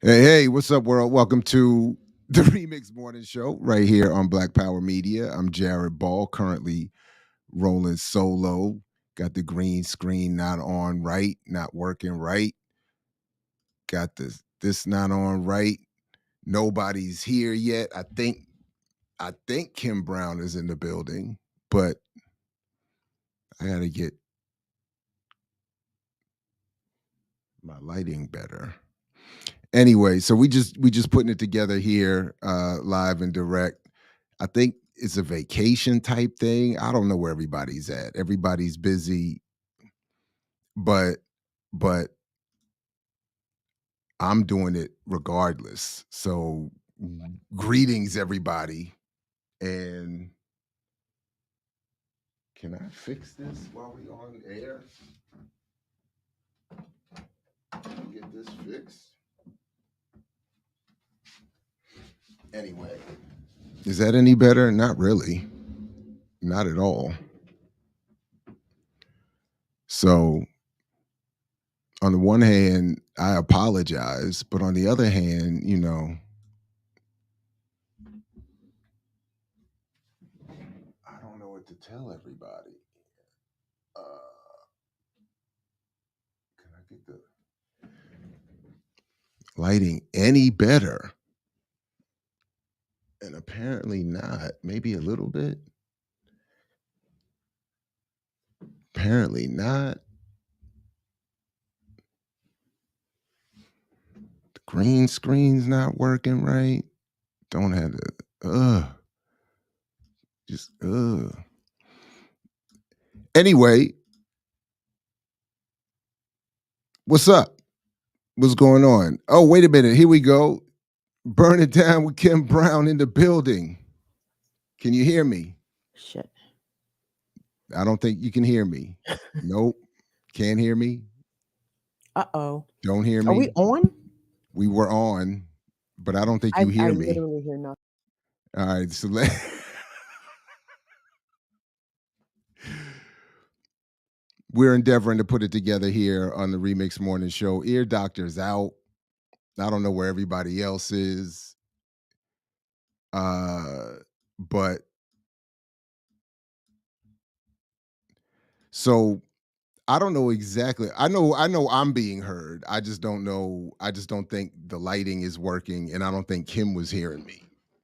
Hey, what's up, world? Welcome to the Remix Morning Show right here on Black Power Media. I'm Jared Ball, currently rolling solo. Got the green screen not on right, not working right. Got this not on right. Nobody's here yet. I think Kim Brown is in the building, but I gotta get my lighting better. Anyway, so we just putting it together here, live and direct. I think it's a vacation type thing. I don't know where everybody's at. Everybody's busy, but but I'm doing it regardless. So greetings, everybody. And can I fix this while we on air? Get this fixed. Anyway, is that any better? Not really. Not at all. So on the one hand, I apologize, but on the other hand, I don't know what to tell everybody. Can I get the lighting any better? And apparently not. Maybe a little bit. Apparently not. The green screen's not working right. Don't have to. Just Anyway, what's up? What's going on? Oh, wait a minute. Here we go. Burn it down with Kim Brown in the building. Can you hear me? Shit. I don't think you can hear me. Nope. Can't hear me. Uh-oh. Don't hear Are we me. on? We were on, but I don't think you I hear me. literally hear nothing. All right. So we're endeavoring to put it together here on the Remix Morning Show. Ear Doctor's out. I don't know where everybody else is. But so I don't know exactly. I know I'm being heard. I just don't know. I just don't think the lighting is working, and I don't think Kim was hearing me.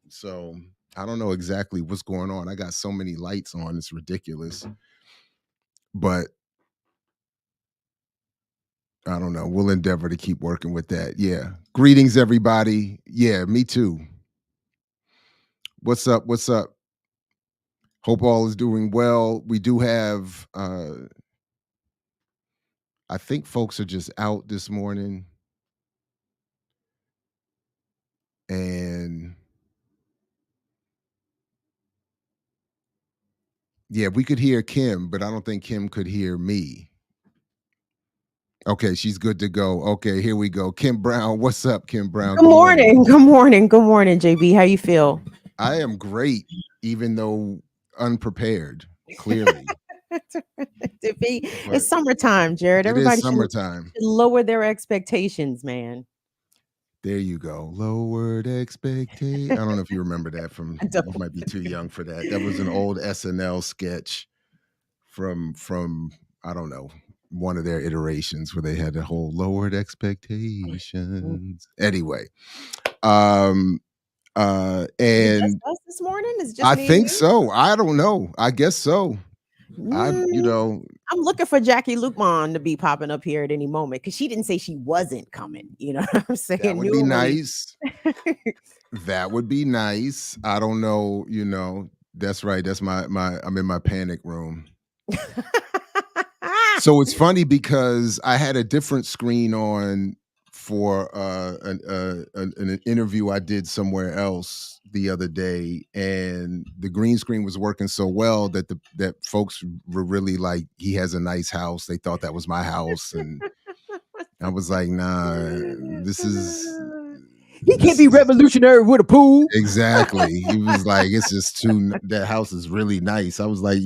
So I don't know exactly what's going on. I got so many lights on, it's ridiculous. But I don't know. We'll endeavor to keep working with that. Yeah. Greetings, everybody. Yeah, me too. What's up? What's up? Hope all is doing well. We do have I think folks are just out this morning. And yeah, we could hear Kim, but I don't think Kim could hear me. Okay, she's good to go. Okay, here we go. Kim Brown, what's up, Kim Brown? Good Good morning. morning. Good morning. Good morning, JB. How you feel? I am great, even though unprepared, clearly. It's But summertime, Jared. it is Everybody should summertime. lower their expectations, man. There you go. Lowered expectation. I don't know if you remember that from. I You don't. might be too young for that. That was an old SNL sketch from I don't know, one of their iterations where they had the whole lowered expectations. Anyway, um Is it just and us this morning? Is it just I me and think you? so. I don't know. I guess so. I you Mm, know, I'm looking for Jackie Lukman to be popping up here at any moment because she didn't say she wasn't coming. You know what I'm that saying? would be Normally. nice. That would be nice. I don't know, that's right. That's my I'm in my panic room. So it's funny because I had a different screen on for an interview I did somewhere else the other day, and the green screen was working so well that that folks were really like, he has a nice house. They thought that was my house, and I was like, nah, this is He can't this be is revolutionary with a pool. exactly. He was like, it's just too. That house is really nice. I was like,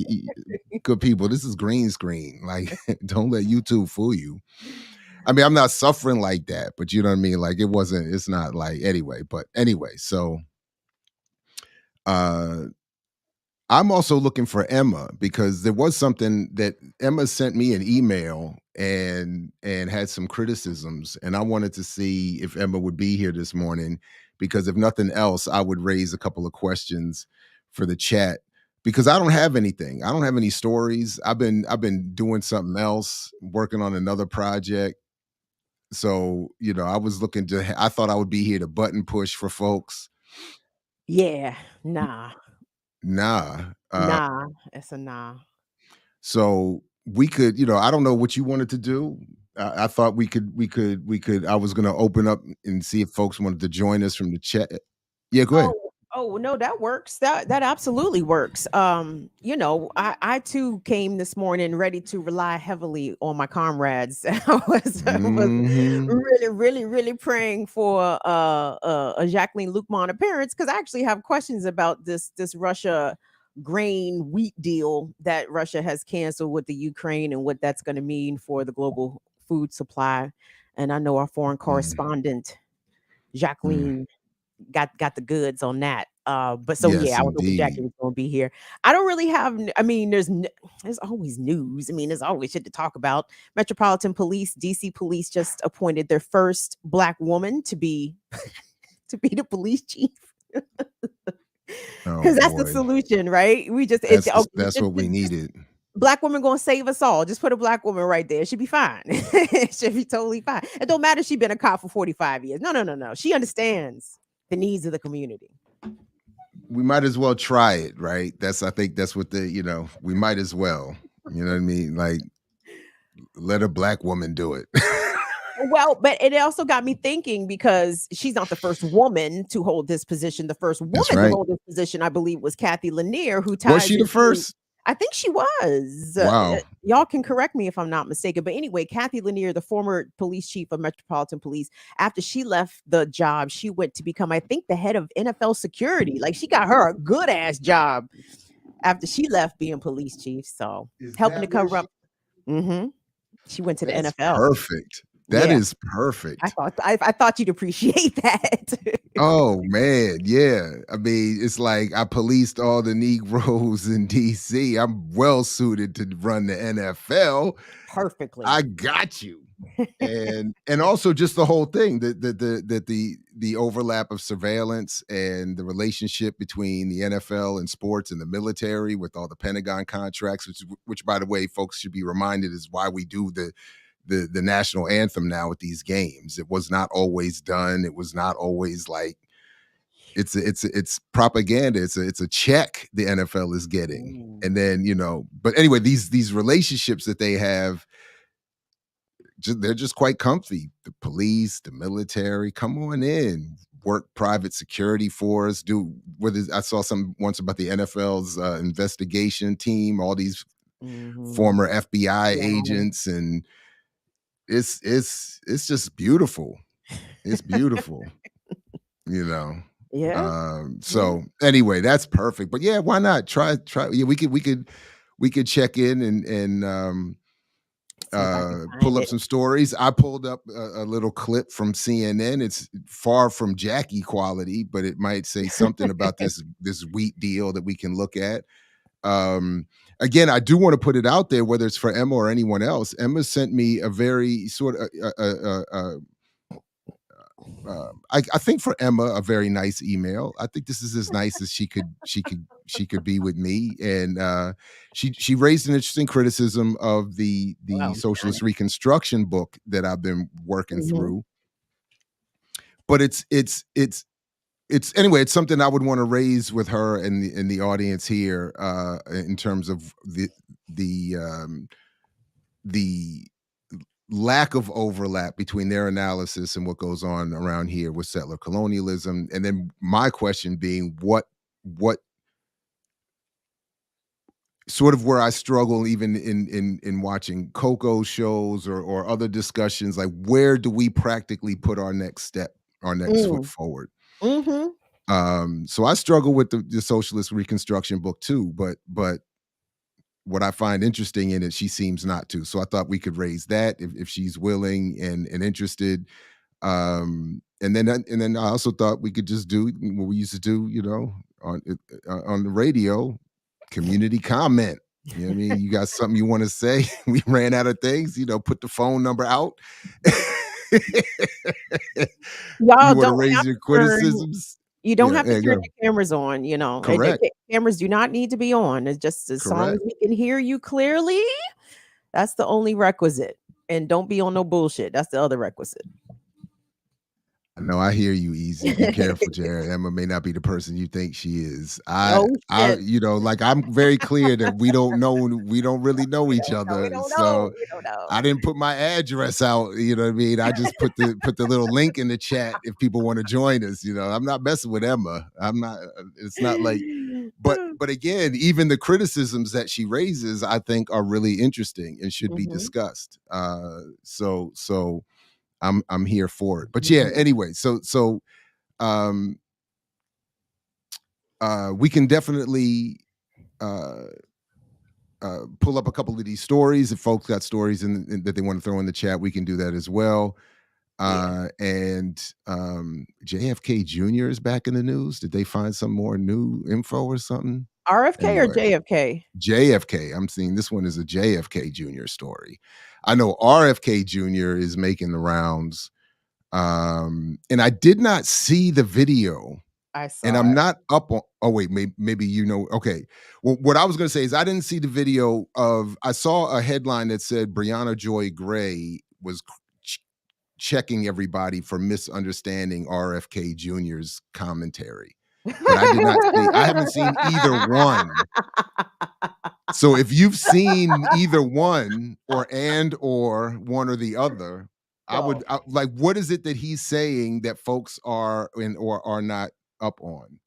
good people, this is green screen. Like, don't let YouTube fool you. I mean, I'm not suffering like that, but you know what I mean? Like it's not like anyway, but anyway, so uh I'm also looking for Emma because there was something that Emma sent me an email and had some criticisms, and I wanted to see if Emma would be here this morning because if nothing else, I would raise a couple of questions for the chat because I don't have anything. I don't have any stories. I've been doing something else, working on another project. So, I was looking to I thought I would be here to button push for folks. Yeah, nah, Nah. nah, it's a nah. So we could, I don't know what you wanted to do. I thought we could. I was going to open up and see if folks wanted to join us from the chat. Yeah, go ahead. Oh no, that works. That absolutely works. I too came this morning ready to rely heavily on my comrades. I was Hmm. really, really, really praying for a Jacqueline Luqman appearance because I actually have questions about this Russia grain wheat deal that Russia has canceled with the Ukraine and what that's going to mean for the global food supply. And I know our foreign correspondent Jacqueline got the goods on that. But so Yes, yeah, I was hoping Jackie indeed. was gonna be here. I don't really have. I mean, there's always news. I mean, there's always shit to talk about. Metropolitan Police, DC Police just appointed their first Black woman to be to be the police chief Oh because that's the boy, solution, right? We just that's what we just needed. Black woman gonna save us all. Just put a Black woman right there. It should be fine. It should be totally fine. It don't matter if she been a cop for 45 years. No, no, no, no. She understands the needs of the community. We might as well try it, right? I think that's what we might as well. You know what I mean? Like let a Black woman do it. Well, but it also got me thinking because she's not the first woman to hold this position. The first That's woman to right. hold this position, I believe, was Kathy Lanier, who Was ties she the into. first? I think she was. Wow. Y'all can correct me if I'm not mistaken. But anyway, Kathy Lanier, the former police chief of Metropolitan Police, after she left the job, she went to become, I think, the head of NFL security. Like she got her a good ass job after she left being police chief. So Is helping to that where cover up. Hmm. She went to the That's NFL. perfect. That Yeah. is perfect. I thought you'd appreciate that. Oh man, yeah. I mean, it's like I policed all the Negroes in DC. I'm well suited to run the NFL. Perfectly. I got you. And also just the whole thing, the overlap of surveillance and the relationship between the NFL and sports and the military with all the Pentagon contracts, which by the way, folks should be reminded is why we do the national anthem now at these games. It was not always done. It was not always like it's propaganda. It's a check the NFL is getting. Mm. And then, but anyway, these relationships that they have, they're just quite comfy. The police, the military, come on in, work private security for us. I saw some once about the NFL's investigation team, all these Mhm. former FBI Yeah. agents, and it's just beautiful. It's beautiful, you know. Yeah. Yeah. So anyway, that's perfect. But yeah, why not try? Yeah, we could check in and See if I can pull find up it. some stories. I pulled up a little clip from CNN. It's far from Jackie quality, but it might say something about this wheat deal that we can look at. Again, I do want to put it out there, whether it's for Emma or anyone else. Emma sent me a very sort of I think for Emma a very nice email. I think this is as nice as she could be with me, and she raised an interesting criticism of the Well, socialist reconstruction book that I've been working mhm. through. But it's anyway, it's something I would want to raise with her and the audience here in terms of the lack of overlap between their analysis and what goes on around here with settler colonialism. And then my question being what sort of where I struggle even in watching Coco shows or other discussions, like where do we practically put our next step, our next foot Mm. forward? Mhm. So I struggle with the socialist reconstruction book too, but what I find interesting in it, she seems not to. So I thought we could raise that if she's willing and interested. And then I also thought we could just do what we used to do, on the radio, community comment. You know what I mean? You got something you want to say? We ran out of things, put the phone number out. Y'all You want to don't raise have your to turn, criticisms? you don't Yeah, have to there you turn go. the cameras on, and Correct. cameras do not need to be on. It's just as long Correct. as we can hear you clearly, that's the only requisite. And don't be on no bullshit. That's the other requisite. No, I hear you, Easy. Be careful, Jared. Emma may not be the person you think she is. Oh shit. I'm very clear that we don't really know each We other. don't So know. We don't know. I didn't put my address out. You know what I mean? I just put the little link in the chat if people want to join us. I'm not messing with Emma. I'm not. It's not like. But again, even the criticisms that she raises, I think, are really interesting and should be discussed. So I'm here for it. But yeah, anyway, so we can definitely pull up a couple of these stories. If folks got stories that they want to throw in the chat, we can do that as well. And JFK Jr. is back in the news. Did they find some more new info or something? RFK or JFK? JFK. I'm seeing this one is a JFK Jr. story. I know RFK Jr. is making the rounds. And I did not see the video. I saw And I'm it. not up on. Oh wait, maybe okay. Well, what I was going to say is I didn't see the video of. I saw a headline that said Brianna Joy Gray was checking everybody for misunderstanding RFK Jr.'s commentary, but I did not see. I haven't seen either one. So if you've seen either one, or one or the other, I would like. What is it that he's saying that folks are or are not up on?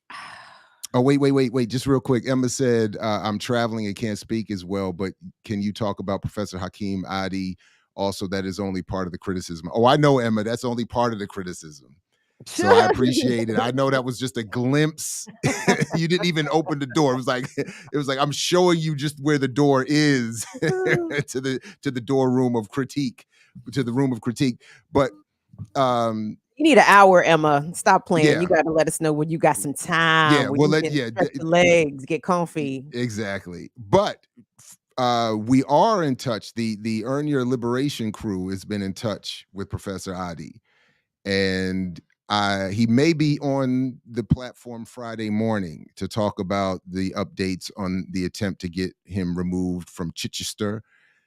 Oh, wait. Just real quick. Emma said, I'm traveling and can't speak as well, but can you talk about Professor Hakeem Adi? Also, that is only part of the criticism. Oh, I know, Emma, that's only part of the criticism. So I appreciate it. I know that was just a glimpse. You didn't even open the door. It was like I'm showing you just where the door is to the door room of critique, to the room of critique. But you need an hour, Emma. Stop playing. Yeah. You got to let us know when you got some time. Yeah, well, stretch your legs, get comfy. Exactly. But we are in touch. The Earn Your Liberation crew has been in touch with Professor Adi, and he may be on the platform Friday morning to talk about the updates on the attempt to get him removed from Chichester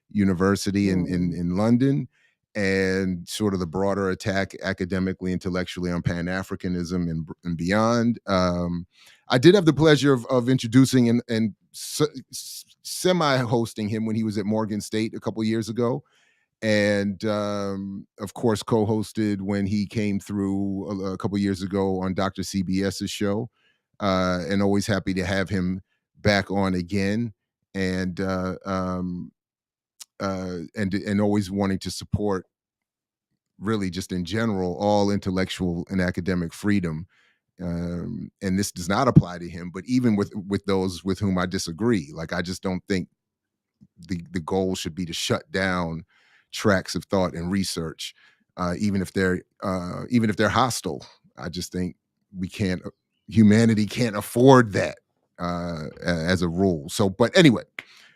University in London, and sort of the broader attack academically, intellectually on Pan-Africanism and beyond. I did have the pleasure of introducing and semi-hosting him when he was at Morgan State a couple years ago. And of course, co-hosted when he came through a couple years ago on Dr. CBS's show, and always happy to have him back on again, and always wanting to support, really just in general, all intellectual and academic freedom. And this does not apply to him, but even with those with whom I disagree, like I just don't think the goal should be to shut down tracks of thought and research, even if they're hostile. I just think humanity can't afford that as a rule. So, but anyway,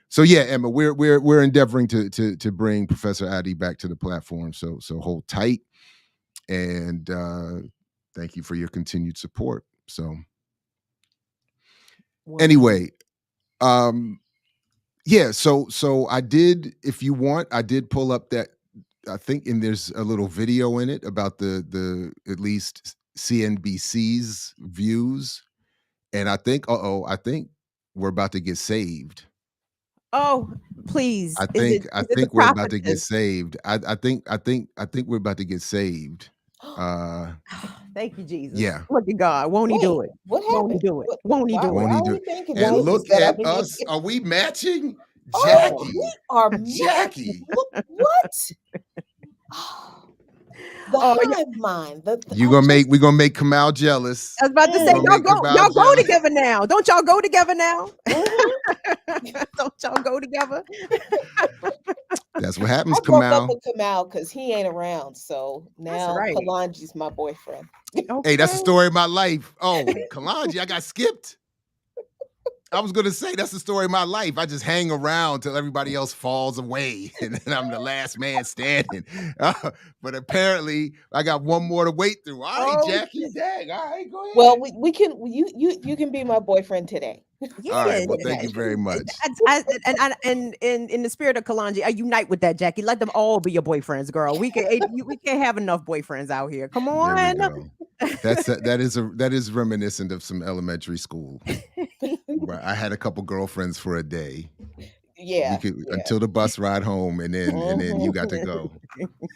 so yeah, Emma, we're endeavoring to bring Professor Adi back to the platform. So hold tight, and thank you for your continued support. So anyway, yeah, so I did, if you want, I did pull up that, I think, and there's a little video in it about the at least CNBC's views. And I think, I think we're about to get saved. Oh, please. I think we're about to get saved. I think we're about to get saved. Thank you, Jesus. Yeah. Look at God. Won't he do it? What happened? Won't he do it? Won't he do Won't it? he do it? And look at us. Are we matching? Jackie. We are Jackie. What? The Oh, yeah. hive mind. We're gonna make Kamal jealous. I was about to say, Gonna make y'all Kamal go jealous. together now. Don't y'all go together now? Mhm. Don't y'all go together? That's what happens, I broke up Kamal. with Kamal because he ain't around. So now right. Kalanji's my boyfriend. Hey, that's the Okay. story of my life. Oh, Kalanji, I got skipped. I was gonna say that's the story of my life. I just hang around till everybody else falls away, and then I'm the last man standing. But apparently, I got one more to wait through. All right, Oh, Jackie, dang. All right, go ahead. Well, we can you can be my boyfriend today. yeah. All right, well, thank you very much. And in the spirit of Kalanji, I unite with that, Jackie. Let them all be your boyfriends, girl. We can't have enough boyfriends out here. Come There on. we go. That is reminiscent of some elementary school. Where I had a couple girlfriends for a day. Yeah. Until the bus ride home, and then you got to go.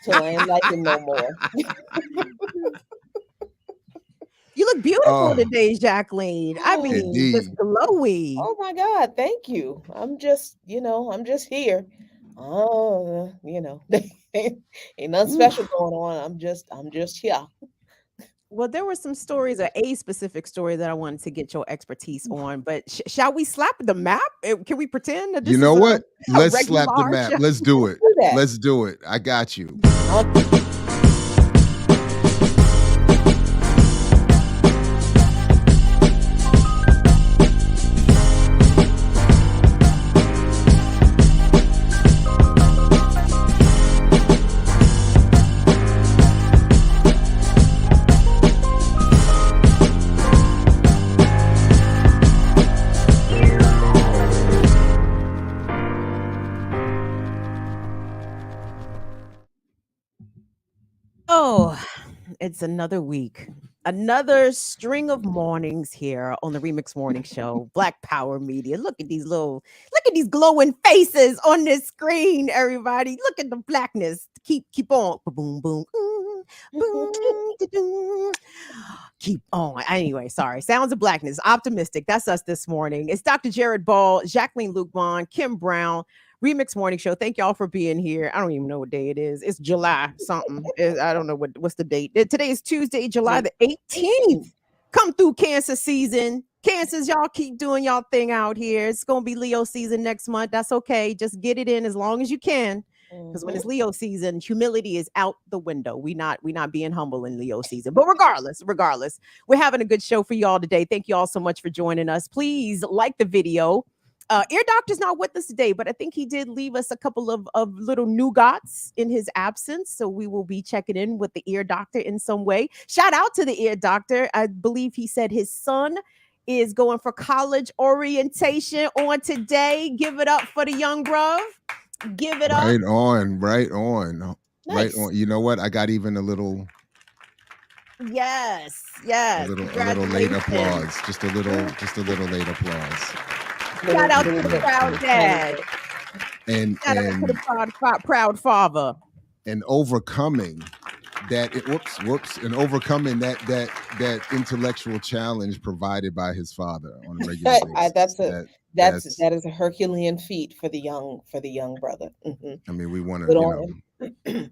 Till I ain't like him no more. You look beautiful today, Jacqueline. I mean, Indeed. just glowy. Oh my God, thank you. I'm just here. Oh, ain't nothing special going on. I'm just here. Well, there were some stories, or a specific story that I wanted to get your expertise on, but shall we slap the map? Can we pretend that this You know is what? Let's regular slap the map. show? Let's do it. do that. Let's do it. I got you. Oh, it's another week. Another string of mornings here on the Remix Morning Show, Black Power Media. Look at these glowing faces on this screen, everybody. Look at the blackness. Keep on. Boom, boom. Boom, da-doo. Keep on. Anyway, sorry. Sounds of Blackness. Optimistic. That's us this morning. It's Dr. Jared Ball, Jacqueline Luke Bond, Kim Brown. Remix Morning Show. Thank y'all for being here. I don't even know what day it is. It's July something. I don't know what's the date. Today is Tuesday, July the 18th. Come through Cancer season. Cancers, y'all keep doing y'all thing out here. It's gonna be Leo season next month. That's okay. Just get it in as long as you can. Because when it's Leo season, humility is out the window. We not being humble in Leo season. But regardless, we're having a good show for y'all today. Thank you all so much for joining us. Please like the video. Ear Doctor's not with us today, but I think he did leave us a couple of little nougats in his absence. So we will be checking in with the Ear Doctor in some way. Shout out to the Ear Doctor. I believe he said his son is going for college orientation on today. Give it up for the young bruv. Give it up. Right on. Nice. Right on. You know what? I got even a little. Yes. A little late applause. Just a little late applause. Shout out to the proud dad. And Shout out to the proud father. And overcoming that intellectual challenge provided by his father on a regular basis. That is a Herculean feat for the young brother. Mm-hmm. I mean, we want to,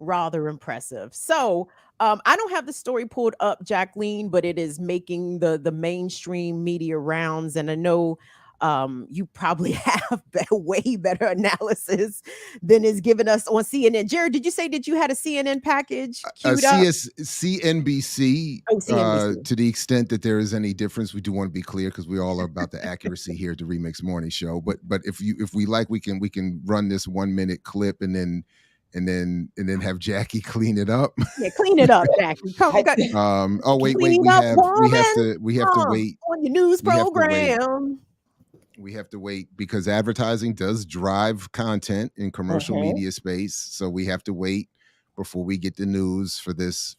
rather impressive. So I don't have the story pulled up, Jacqueline, but it is making the mainstream media rounds, and I know you probably have way better analysis than is given us on CNN. Jared, did you say that you had a CNN package queued up? CNBC, CNBC. to the extent that there is any difference, we do want to be clear because we all are about the accuracy here at the Remix Morning Show. But if we like, we can run this 1 minute clip and then have Jackie clean it up. Yeah, clean it up, Jackie. Wait, we have to wait on your news program. We have to wait because advertising does drive content in commercial media space. So we have to wait before we get the news for this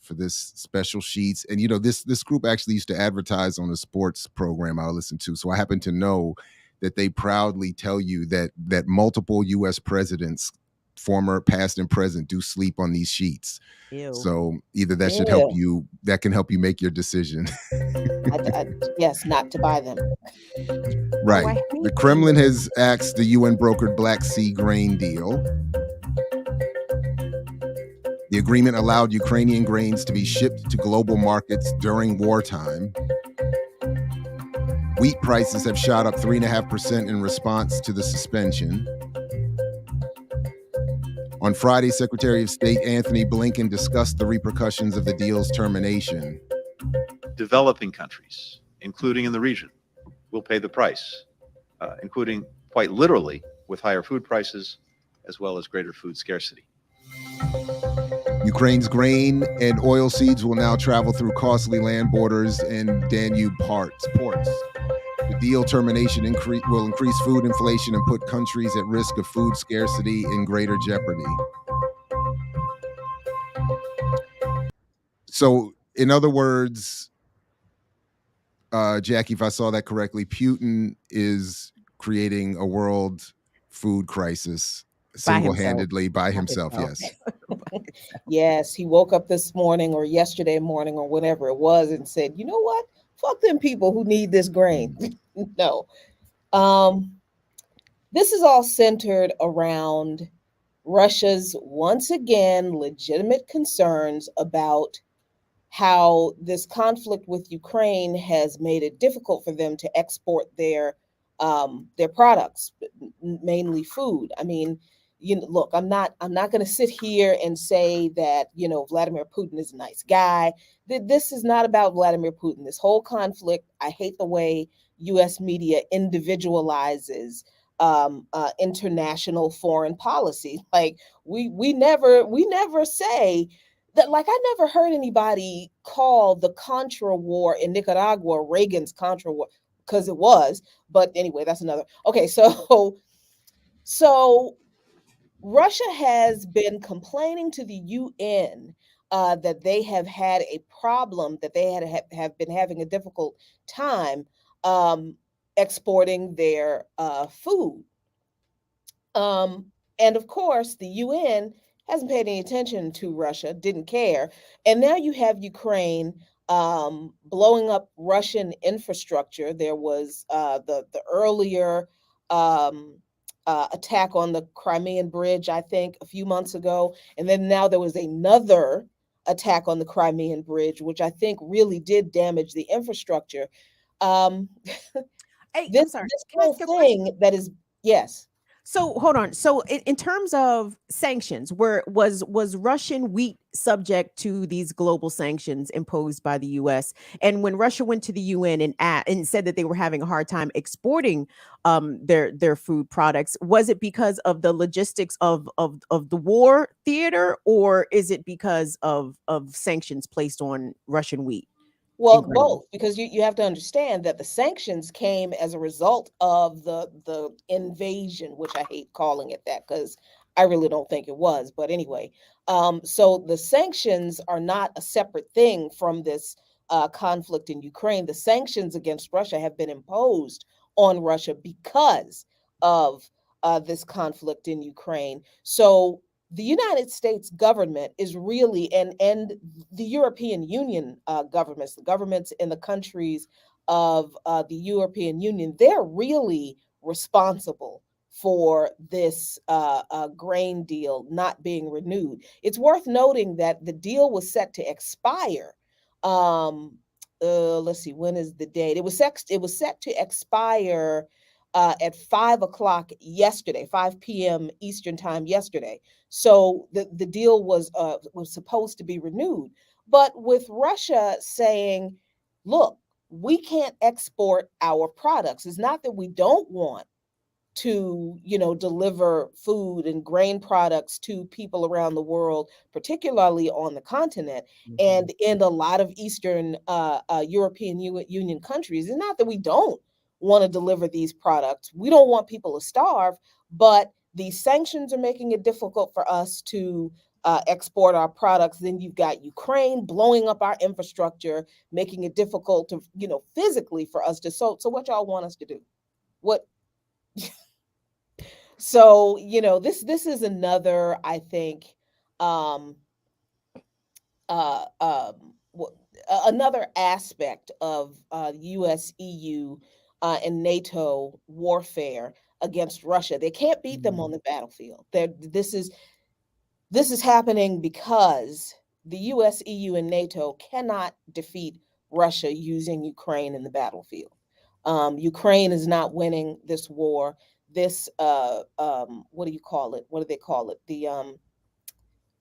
special sheets. And this group actually used to advertise on a sports program I listened to. So I happen to know that they proudly tell you that multiple US presidents, former, past, and present, do sleep on these sheets. Ew. So either that should help you, that can help you make your decision. Yes, not to buy them. Right. The Kremlin has axed the UN brokered Black Sea grain deal. The agreement allowed Ukrainian grains to be shipped to global markets during wartime. Wheat prices have shot up 3.5% in response to the suspension. On Friday, Secretary of State Anthony Blinken discussed the repercussions of the deal's termination. Developing countries, including in the region, will pay the price, including quite literally with higher food prices as well as greater food scarcity. Ukraine's grain and oil seeds will now travel through costly land borders and Danube ports. The deal termination will increase food inflation and put countries at risk of food scarcity in greater jeopardy. So, in other words, Jackie, if I saw that correctly, Putin is creating a world food crisis single-handedly by himself. Yes. Yes, he woke up this morning or yesterday morning or whenever it was and said, you know what? Fuck them people who need this grain. No. This is all centered around Russia's, once again, legitimate concerns about how this conflict with Ukraine has made it difficult for them to export their products, mainly food. I mean, look, I'm not going to sit here and say that, Vladimir Putin is a nice guy. This is not about Vladimir Putin. This whole conflict, I hate the way U.S. media individualizes international foreign policy. Like we never say that. Like I never heard anybody call the Contra War in Nicaragua Reagan's Contra War, because it was. But anyway, that's another. Okay, so Russia has been complaining to the UN that they have had a problem, that they have been having a difficult time exporting their food. And of course, the UN hasn't paid any attention to Russia, didn't care. And now you have Ukraine blowing up Russian infrastructure. There was the earlier attack on the Crimean Bridge, I think, a few months ago. And then now there was another attack on the Crimean Bridge, which I think really did damage the infrastructure. Hey, This I'm sorry. whole thing that is, yes. So hold on. So in terms of sanctions, was Russian wheat subject to these global sanctions imposed by the U.S.? And when Russia went to the UN and said that they were having a hard time exporting their food products, was it because of the logistics of the war theater, or is it because of sanctions placed on Russian wheat? Well, Incredible. both, because you have to understand that the sanctions came as a result of the invasion, which I hate calling it that because I really don't think it was. But anyway, so the sanctions are not a separate thing from this conflict in Ukraine. The sanctions against Russia have been imposed on Russia because of this conflict in Ukraine. So the United States government is really, and the European Union governments, the governments in the countries of the European Union, they're really responsible for this grain deal not being renewed. It's worth noting that the deal was set to expire. Let's see, when is the date? It was set to expire at 5 o'clock yesterday, 5 p.m. Eastern time yesterday. So the deal was supposed to be renewed. But with Russia saying, look, we can't export our products. It's not that we don't want to, deliver food and grain products to people around the world, particularly on the continent and in a lot of Eastern European Union countries. It's not that we don't want to deliver these products. We don't want people to starve, but these sanctions are making it difficult for us to export our products. Then you've got Ukraine blowing up our infrastructure, making it difficult to, physically for us to. So what y'all want us to do? What? So, this is another, I think, another aspect of U.S., EU, and NATO warfare against Russia. They can't beat them on the battlefield. This This is happening because the US, EU, and NATO cannot defeat Russia using Ukraine in the battlefield. Ukraine is not winning this war. This, what do you call it? What do they call it? The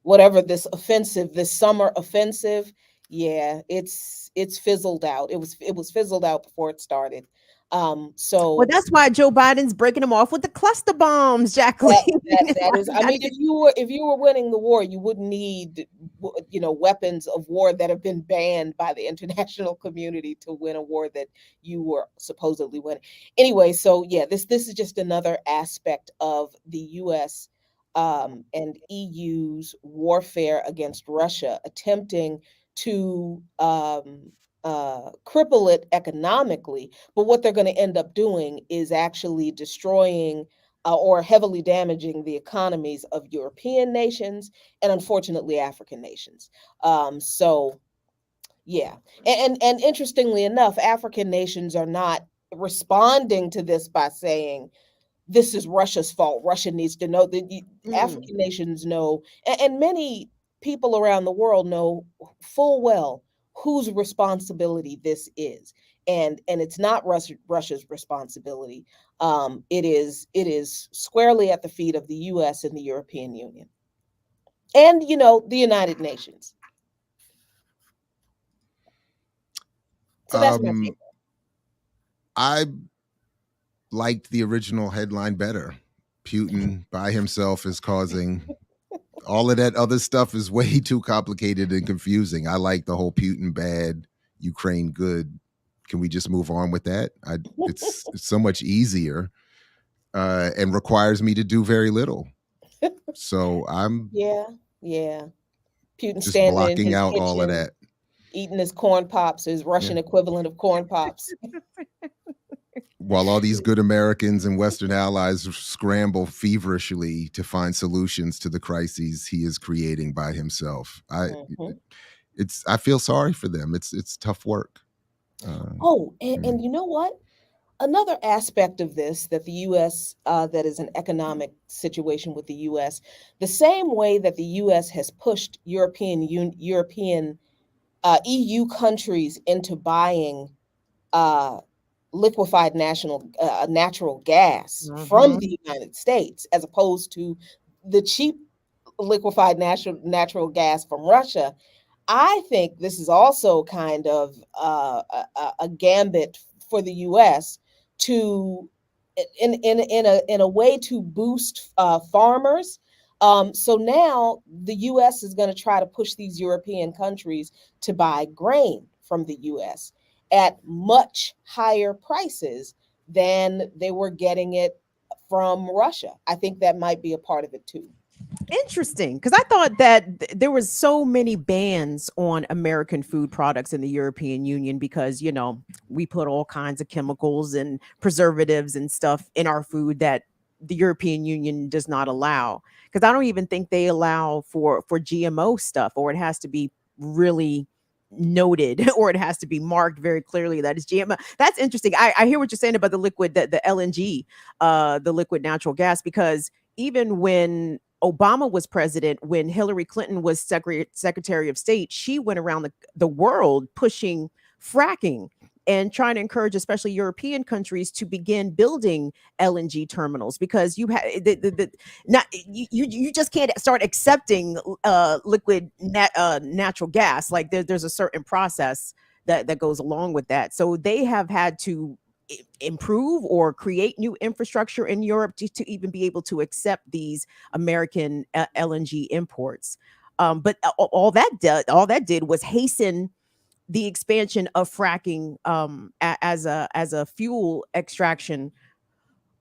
whatever this offensive, this summer offensive, yeah, it's fizzled out. It was fizzled out before it started. Well, So that's why Joe Biden's breaking them off with the cluster bombs, Jacqueline. that is, I mean, if you were winning the war, you wouldn't need weapons of war that have been banned by the international community to win a war that you were supposedly winning. Anyway, so yeah, this is just another aspect of the US and EU's warfare against Russia, attempting to cripple it economically. But what they're going to end up doing is actually destroying or heavily damaging the economies of European nations and, unfortunately, African nations. So, yeah, and interestingly enough, African nations are not responding to this by saying this is Russia's fault. Russia needs to know that African nations know, and many people around the world know full well whose responsibility this is, and it's not Russia's responsibility. It is squarely at the feet of the U.S. and the European Union, and the United Nations. So that's my take. I liked the original headline better. Putin by himself is causing all of that other stuff is way too complicated and confusing. I like the whole Putin bad, Ukraine good. Can we just move on with that? It's so much easier and requires me to do very little. So I'm yeah. Putin just standing in blocking his out all of kitchen, that. eating his corn pops, his Russian equivalent of corn pops. While all these good Americans and Western allies scramble feverishly to find solutions to the crises he is creating by himself. I feel sorry for them. It's tough work. And you know what? Another aspect of this that the U.S. That is an economic situation with the U.S. The same way that the U.S. has pushed European EU countries into buying liquefied natural gas from the United States, as opposed to the cheap liquefied natural gas from Russia. I think this is also kind of a gambit for the U.S. to, in a way, to boost farmers. So now the U.S. is going to try to push these European countries to buy grain from the U.S. at much higher prices than they were getting it from Russia. I think that might be a part of it too. Interesting, because I thought that there was so many bans on American food products in the European Union because we put all kinds of chemicals and preservatives and stuff in our food that the European Union does not allow. Because I don't even think they allow for GMO stuff, or it has to be really noted, or it has to be marked very clearly that it's GMO. That's interesting. I hear what you're saying about the liquid, the LNG, the liquid natural gas, because even when Obama was president, when Hillary Clinton was Secretary of State, she went around the world pushing fracking and trying to encourage especially European countries to begin building LNG terminals, because you have you just can't start accepting liquid natural gas. Like there's a certain process that goes along with that. So they have had to improve or create new infrastructure in Europe to even be able to accept these American LNG imports. But all that did was hasten the expansion of fracking as a fuel extraction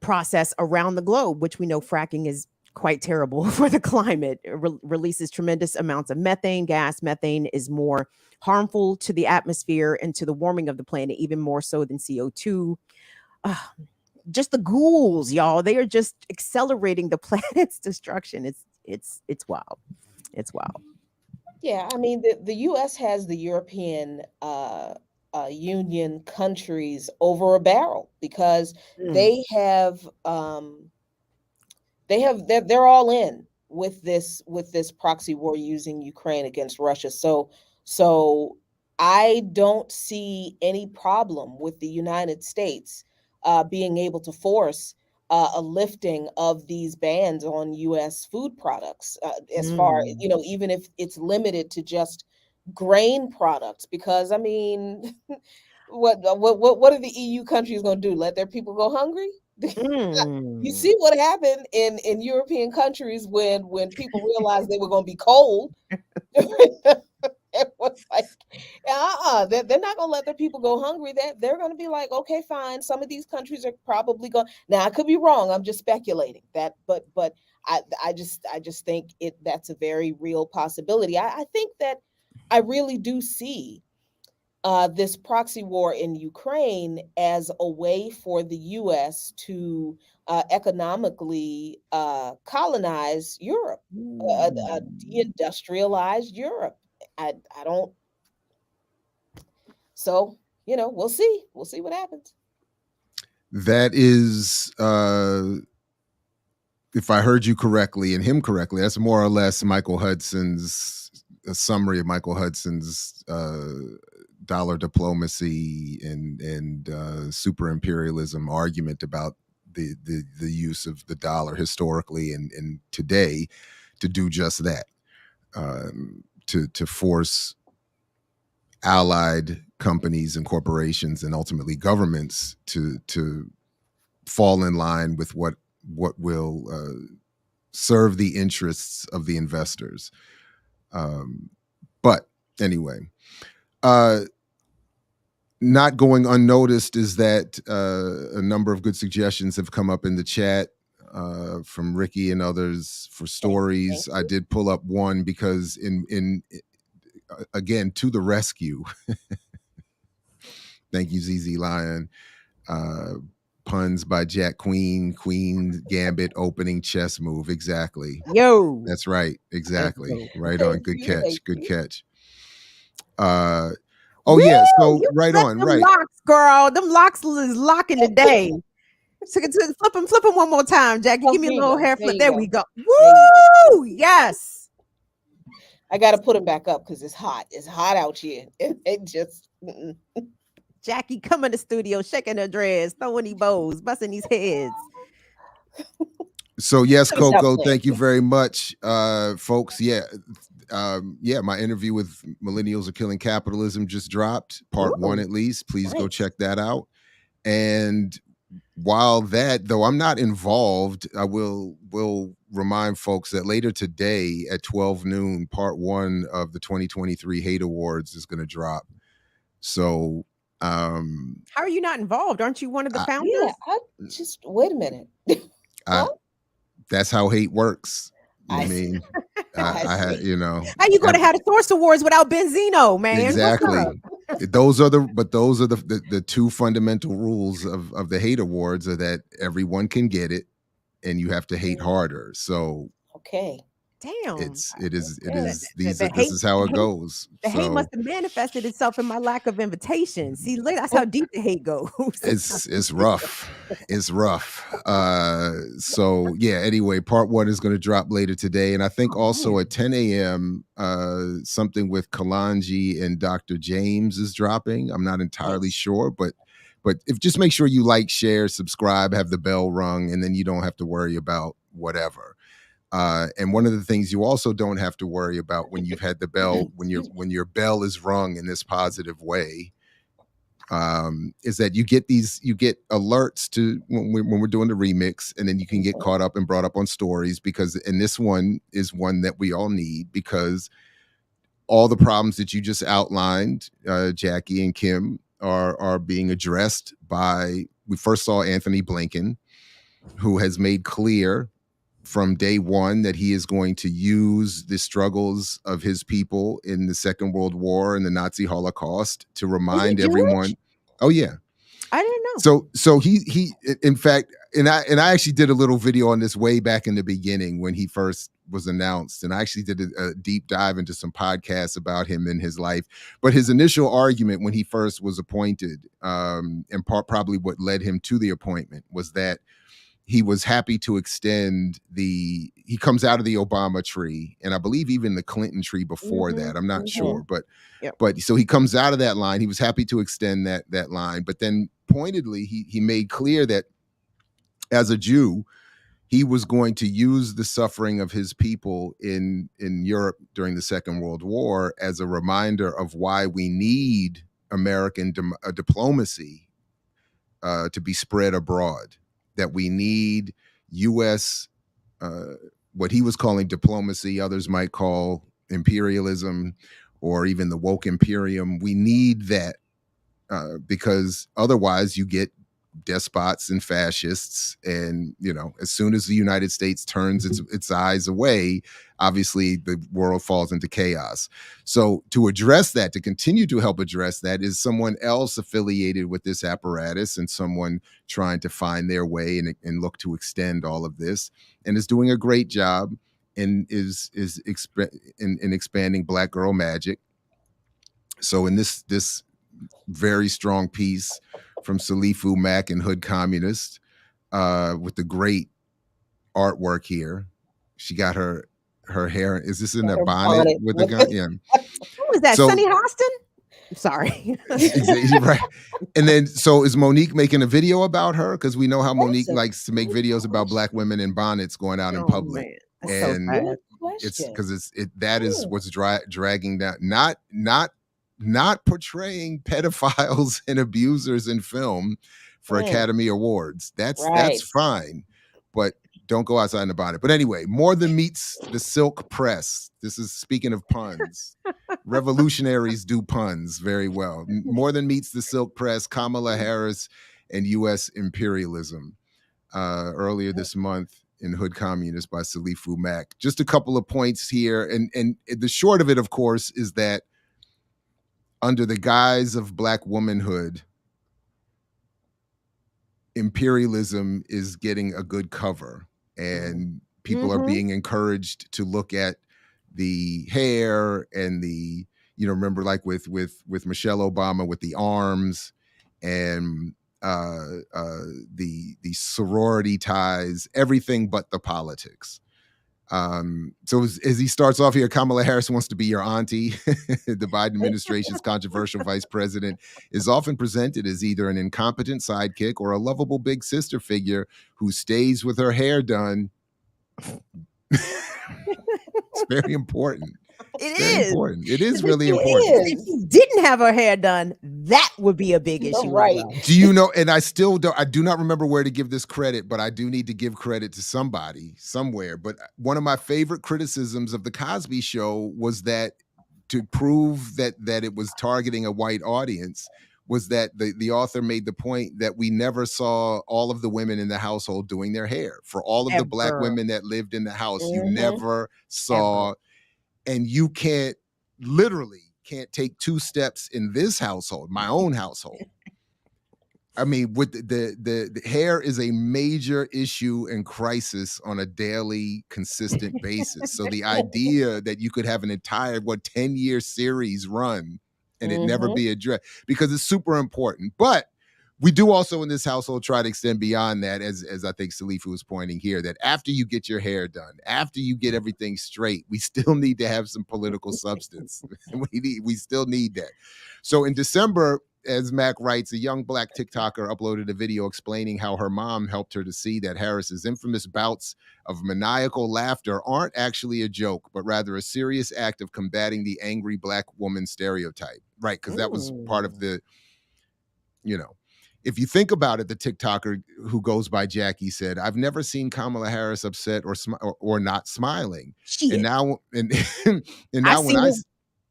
process around the globe, which we know fracking is quite terrible for the climate. It releases tremendous amounts of methane gas. Methane is more harmful to the atmosphere and to the warming of the planet, even more so than CO2. Just the ghouls, y'all. They are just accelerating the planet's destruction. It's wild. It's wild. Yeah, I mean the U.S. has the European Union countries over a barrel because they're all in with this proxy war using Ukraine against Russia. So I don't see any problem with the United States being able to force a lifting of these bans on U.S. food products, as far, even if it's limited to just grain products, because I mean, what are the EU countries going to do? Let their people go hungry? You see what happened in European countries when people realized they were going to be cold. It was like, they're not going to let their people go hungry. They're going to be like, okay, fine. Some of these countries are probably going. Now, I could be wrong. I'm just speculating that, but I just think that's a very real possibility. I think that I really do see this proxy war in Ukraine as a way for the U.S. to economically colonize Europe, deindustrialize Europe. I don't. So, we'll see. We'll see what happens. That is, if I heard you correctly and him correctly, that's more or less Michael Hudson's a summary of Michael Hudson's dollar diplomacy and super imperialism argument about the use of the dollar historically and today to do just that, to force allied companies and corporations and ultimately governments to fall in line with what will serve the interests of the investors. But anyway, not going unnoticed is that a number of good suggestions have come up in the chat from Ricky and others for stories. I did pull up one because in again, to the rescue. Thank you, ZZ Lion. Puns by Jack Queen Gambit opening chess move. Exactly. Yo. That's right. Exactly. Right on. Good catch. Good catch. Oh Woo! yeah. So You right flip on. them Right. locks, girl. Them locks is locking the day. So flip them one more time, Jackie. Give me a little hair flip. There we go. Woo! Yes. I got to put them back up because it's hot. It's hot out here. It just. Jackie come in the studio, shaking her dreads, throwing these bows, busting these heads. So yes, Coco, thank you very much, folks. Yeah, my interview with Millennials Are Killing Capitalism just dropped, part 1 at least. Please go check that out. And while that, though I'm not involved, I will remind folks that later today at 12 noon, part 1 of the 2023 Hate Awards is going to drop. So how are you not involved? Aren't you one of the founders? Yeah, just wait a minute. That's how hate works. I mean, I had, how you going to have the Source Awards without Benzino, man? Exactly. Those are the two fundamental rules of the Hate Awards are that everyone can get it and you have to hate harder. So okay. Damn. This is how it goes. The hate must have manifested itself in my lack of invitation. See, that's how deep the hate goes. It's rough. It's rough. So yeah, anyway, part 1 is going to drop later today. And I think also at 10 a.m. Something with Kalanji and Dr. James is dropping. I'm not entirely sure, but if just make sure you like, share, subscribe, have the bell rung, and then you don't have to worry about whatever. And one of the things you also don't have to worry about when you've had the bell, when your bell is rung in this positive way, is that you get alerts to when we're doing the remix, and then you can get caught up and brought up on stories and this one is one that we all need because all the problems that you just outlined, Jackie and Kim, are being addressed by. We first saw Anthony Blinken, who has made clear from day one that he is going to use the struggles of his people in the Second World War and the Nazi Holocaust to remind everyone. Oh yeah. I didn't know. So he in fact, and I actually did a little video on this way back in the beginning when he first was announced. And I actually did a deep dive into some podcasts about him and his life. But his initial argument when he first was appointed, and probably what led him to the appointment was that he was happy to extend he comes out of the Obama tree, and I believe even the Clinton tree before that. I'm not sure, but Yep. but so he comes out of that line. He was happy to extend that line, but then pointedly he made clear that as a Jew, he was going to use the suffering of his people in Europe during the Second World War as a reminder of why we need American diplomacy to be spread abroad, that we need U.S. What he was calling diplomacy, others might call imperialism, or even the woke imperium. We need that because otherwise you get despots and fascists, and as soon as the United States turns its eyes away, obviously the world falls into chaos. So to address that, to continue to help address that, is someone else affiliated with this apparatus and someone trying to find their way and look to extend all of this, and is doing a great job and is expanding Black Girl Magic. So in this very strong piece from Salifu Mack and Hood Communist, with the great artwork here. She got her hair. Is this in a bonnet with the gun? Yeah. Who was that? So- Sunny Hostin? Sorry. Right. And then, so is Monique making a video about her? Because we know how Monique That's a likes to make videos about Black women in bonnets going out in Oh, public. man. That's so And sad. Good It's question. because that is what's dragging down, not portraying pedophiles and abusers in film for Mm. Academy Awards. That's Right. fine, but don't go outside in the bonnet. But anyway, More Than Meets the Silk Press. This is speaking of puns. Revolutionaries do puns very well. More Than Meets the Silk Press, Kamala Harris and U.S. imperialism. Earlier this month in Hood Communist by Salifu Mack. Just a couple of points here. And the short of it, of course, is that under the guise of Black womanhood, imperialism is getting a good cover, and people are Mhm. being encouraged to look at the hair and the, remember, like with Michelle Obama with the arms and the sorority ties, everything but the politics. So as he starts off here, Kamala Harris wants to be your auntie. The Biden administration's controversial vice president is often presented as either an incompetent sidekick or a lovable big sister figure who stays with her hair done. It's very important. It Very is. important. It is If really she important. If she didn't have her hair done, that would be a big issue. as Right. well. Do you know? And I do not remember where to give this credit, but I do need to give credit to somebody somewhere. But one of my favorite criticisms of the Cosby Show was that, to prove that it was targeting a white audience, was that the author made the point that we never saw all of the women in the household doing their hair. For all of the Black Ever. women that lived in the house, you Mhm. never saw. And you literally can't take two steps in this household, my own household. I mean, with the hair is a major issue and crisis on a daily, consistent basis. So the idea that you could have an entire 10-year series run and it never be addressed, because it's super important. But we do also in this household try to extend beyond that, as I think Salifu was pointing here, that after you get your hair done, after you get everything straight, we still need to have some political substance. We still need that. So in December, as Mac writes, a young Black TikToker uploaded a video explaining how her mom helped her to see that Harris's infamous bouts of maniacal laughter aren't actually a joke, but rather a serious act of combating the angry Black woman stereotype. Right, because that was part of the, if you think about it, the TikToker who goes by Jackie said, "I've never seen Kamala Harris upset or not smiling." She And is. now, and now I've when seen I her-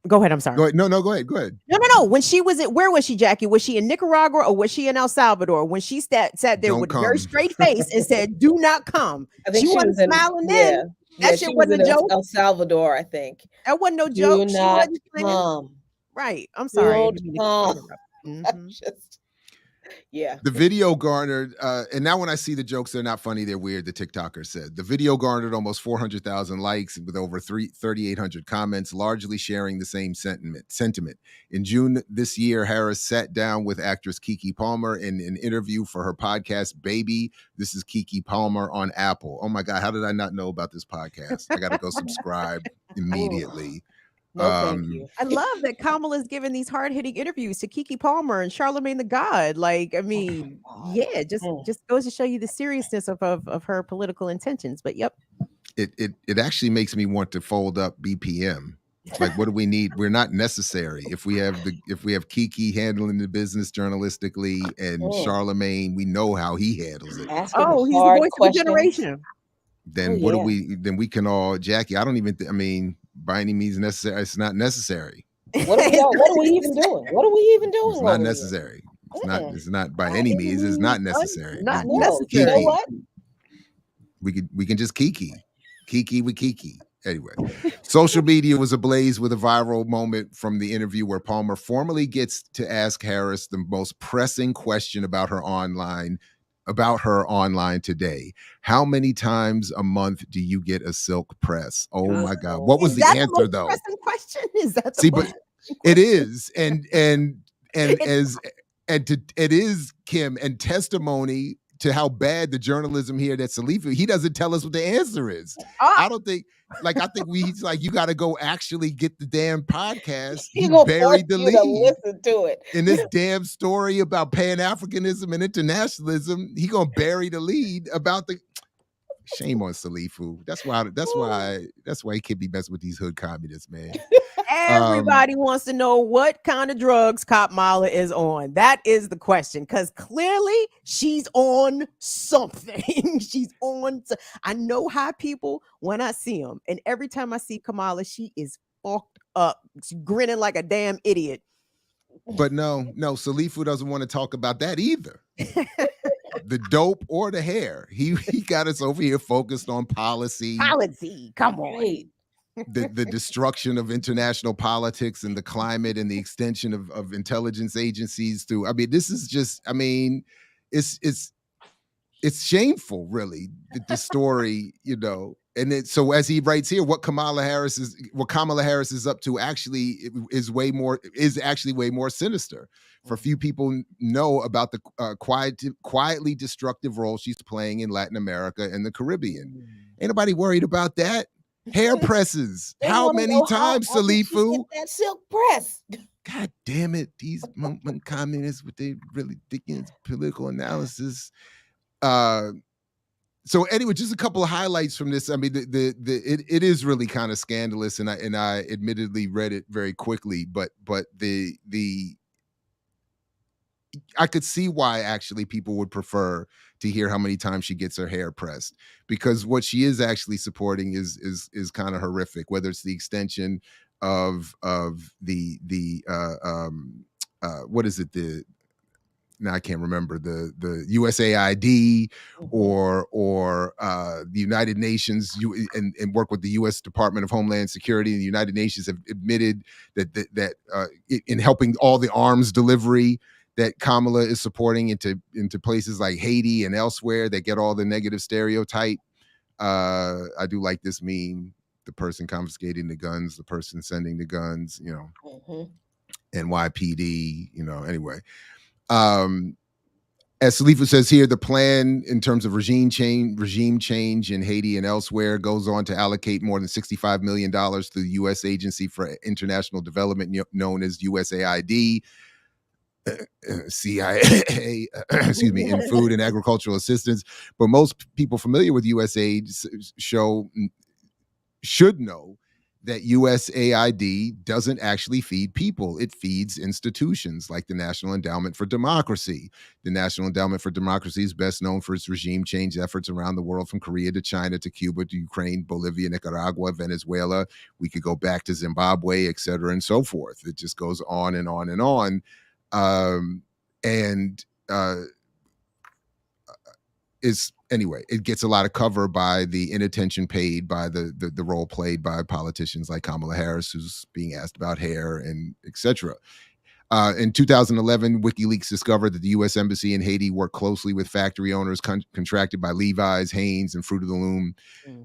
Go ahead. I'm sorry. go ahead, no, go ahead. No. When she was where was she, Jackie? Was she in Nicaragua or was she in El Salvador? When she sat there Don't with a very come. straight face and said, "Do not come." I think She wasn't was in, smiling yeah, then. yeah, That she shit was wasn't in a joke. El Salvador, I think. That wasn't no Do joke. She not wasn't singing. come. Right. I'm sorry. I Don't didn't mean to come. interrupt. Mhm. Just Yeah. The video garnered, and now when I see the jokes, they're not funny, they're weird, the TikToker said. The video garnered almost 400,000 likes with over 3,800 comments, largely sharing the same sentiment. In June this year, Harris sat down with actress Keke Palmer in an interview for her podcast, Baby. This is Keke Palmer on Apple. Oh my God, how did I not know about this podcast? I got to go subscribe immediately. No, thank you. I love that Kamala's giving these hard-hitting interviews to Keke Palmer and Charlemagne the God. Like, I mean, God. yeah, just goes to show you the seriousness of her political intentions. But yep. It actually makes me want to fold up BPM. Like, what do we need? We're not necessary. If we have Keke handling the business journalistically and Charlemagne, we know how he handles it. Asking he's the hard voice questions. of the generation. Then what do we? Then we can all, Jackie. I don't even. I mean, by any means necessary. It's not necessary. What are we even doing? What are we even doing? It's not necessary. It's not. It's not by any means. It's not necessary. Not No, necessary. you know what? We can just Keke with Keke. Anyway, social media was ablaze with a viral moment from the interview where Palmer formally gets to ask Harris the most pressing question about her online today. How many times a month do you get a silk press? Oh my God. What was the answer though? Pressing question? Is that the See, but it is. And it is, Kim, and testimony to how bad the journalism here that Salifu, he doesn't tell us what the answer is. I don't think, I think he's like, you got to go actually get the damn podcast. He buried the lead. To listen to it. In this damn story about Pan-Africanism and internationalism, he gonna bury the lead about the. Shame on Salifu. That's why he can't be messing with these hood communists, man. Everybody wants to know what kind of drugs Kamala is on. That is the question, because clearly she's on something. She's on. I know how people when I see them, and every time I see Kamala, she is fucked up, she's grinning like a damn idiot. But no, Salifu doesn't want to talk about that either. The dope or the hair. He got us over here focused on policy. Come on. The destruction of international politics and the climate and the extension of intelligence agencies through. I mean, this is just, I mean, it's shameful, really, the story, you know. And so as he writes here, what Kamala Harris is up to actually is actually way more sinister. For few people know about the quietly destructive role she's playing in Latin America and the Caribbean. Ain't nobody worried about that. Hair presses. How many times, Salifu? That silk press. God damn it. These communists with their really Dickens political analysis. So anyway, just a couple of highlights from this. I mean, it is really kind of scandalous, and I admittedly read it very quickly, but I could see why actually people would prefer to hear how many times she gets her hair pressed, because what she is actually supporting is kind of horrific, whether it's the extension of the what is it, now I can't remember, the USAID or the United Nations, and work with the U.S. Department of Homeland Security. And the United Nations have admitted that in helping all the arms delivery that Kamala is supporting into places like Haiti and elsewhere that get all the negative stereotype. I do like this meme: the person confiscating the guns, the person sending the guns, you know, NYPD, you know, anyway. As Salifu says here, the plan in terms of regime change in Haiti and elsewhere goes on to allocate more than $65 million to the U.S. Agency for International Development, known as USAID, CIA, excuse me, in food and agricultural assistance. But most people familiar with USAID should know that USAID doesn't actually feed people. It feeds institutions like the National Endowment for Democracy. The National Endowment for Democracy is best known for its regime change efforts around the world, from Korea to China to Cuba to Ukraine, Bolivia, Nicaragua, Venezuela. We could go back to Zimbabwe, et cetera, and so forth. It just goes on and on and on. Anyway, it gets a lot of cover by the inattention paid by the role played by politicians like Kamala Harris, who's being asked about hair and etc. In 2011, WikiLeaks discovered that the U.S. Embassy in Haiti worked closely with factory owners contracted by Levi's, Hanes, and Fruit of the Loom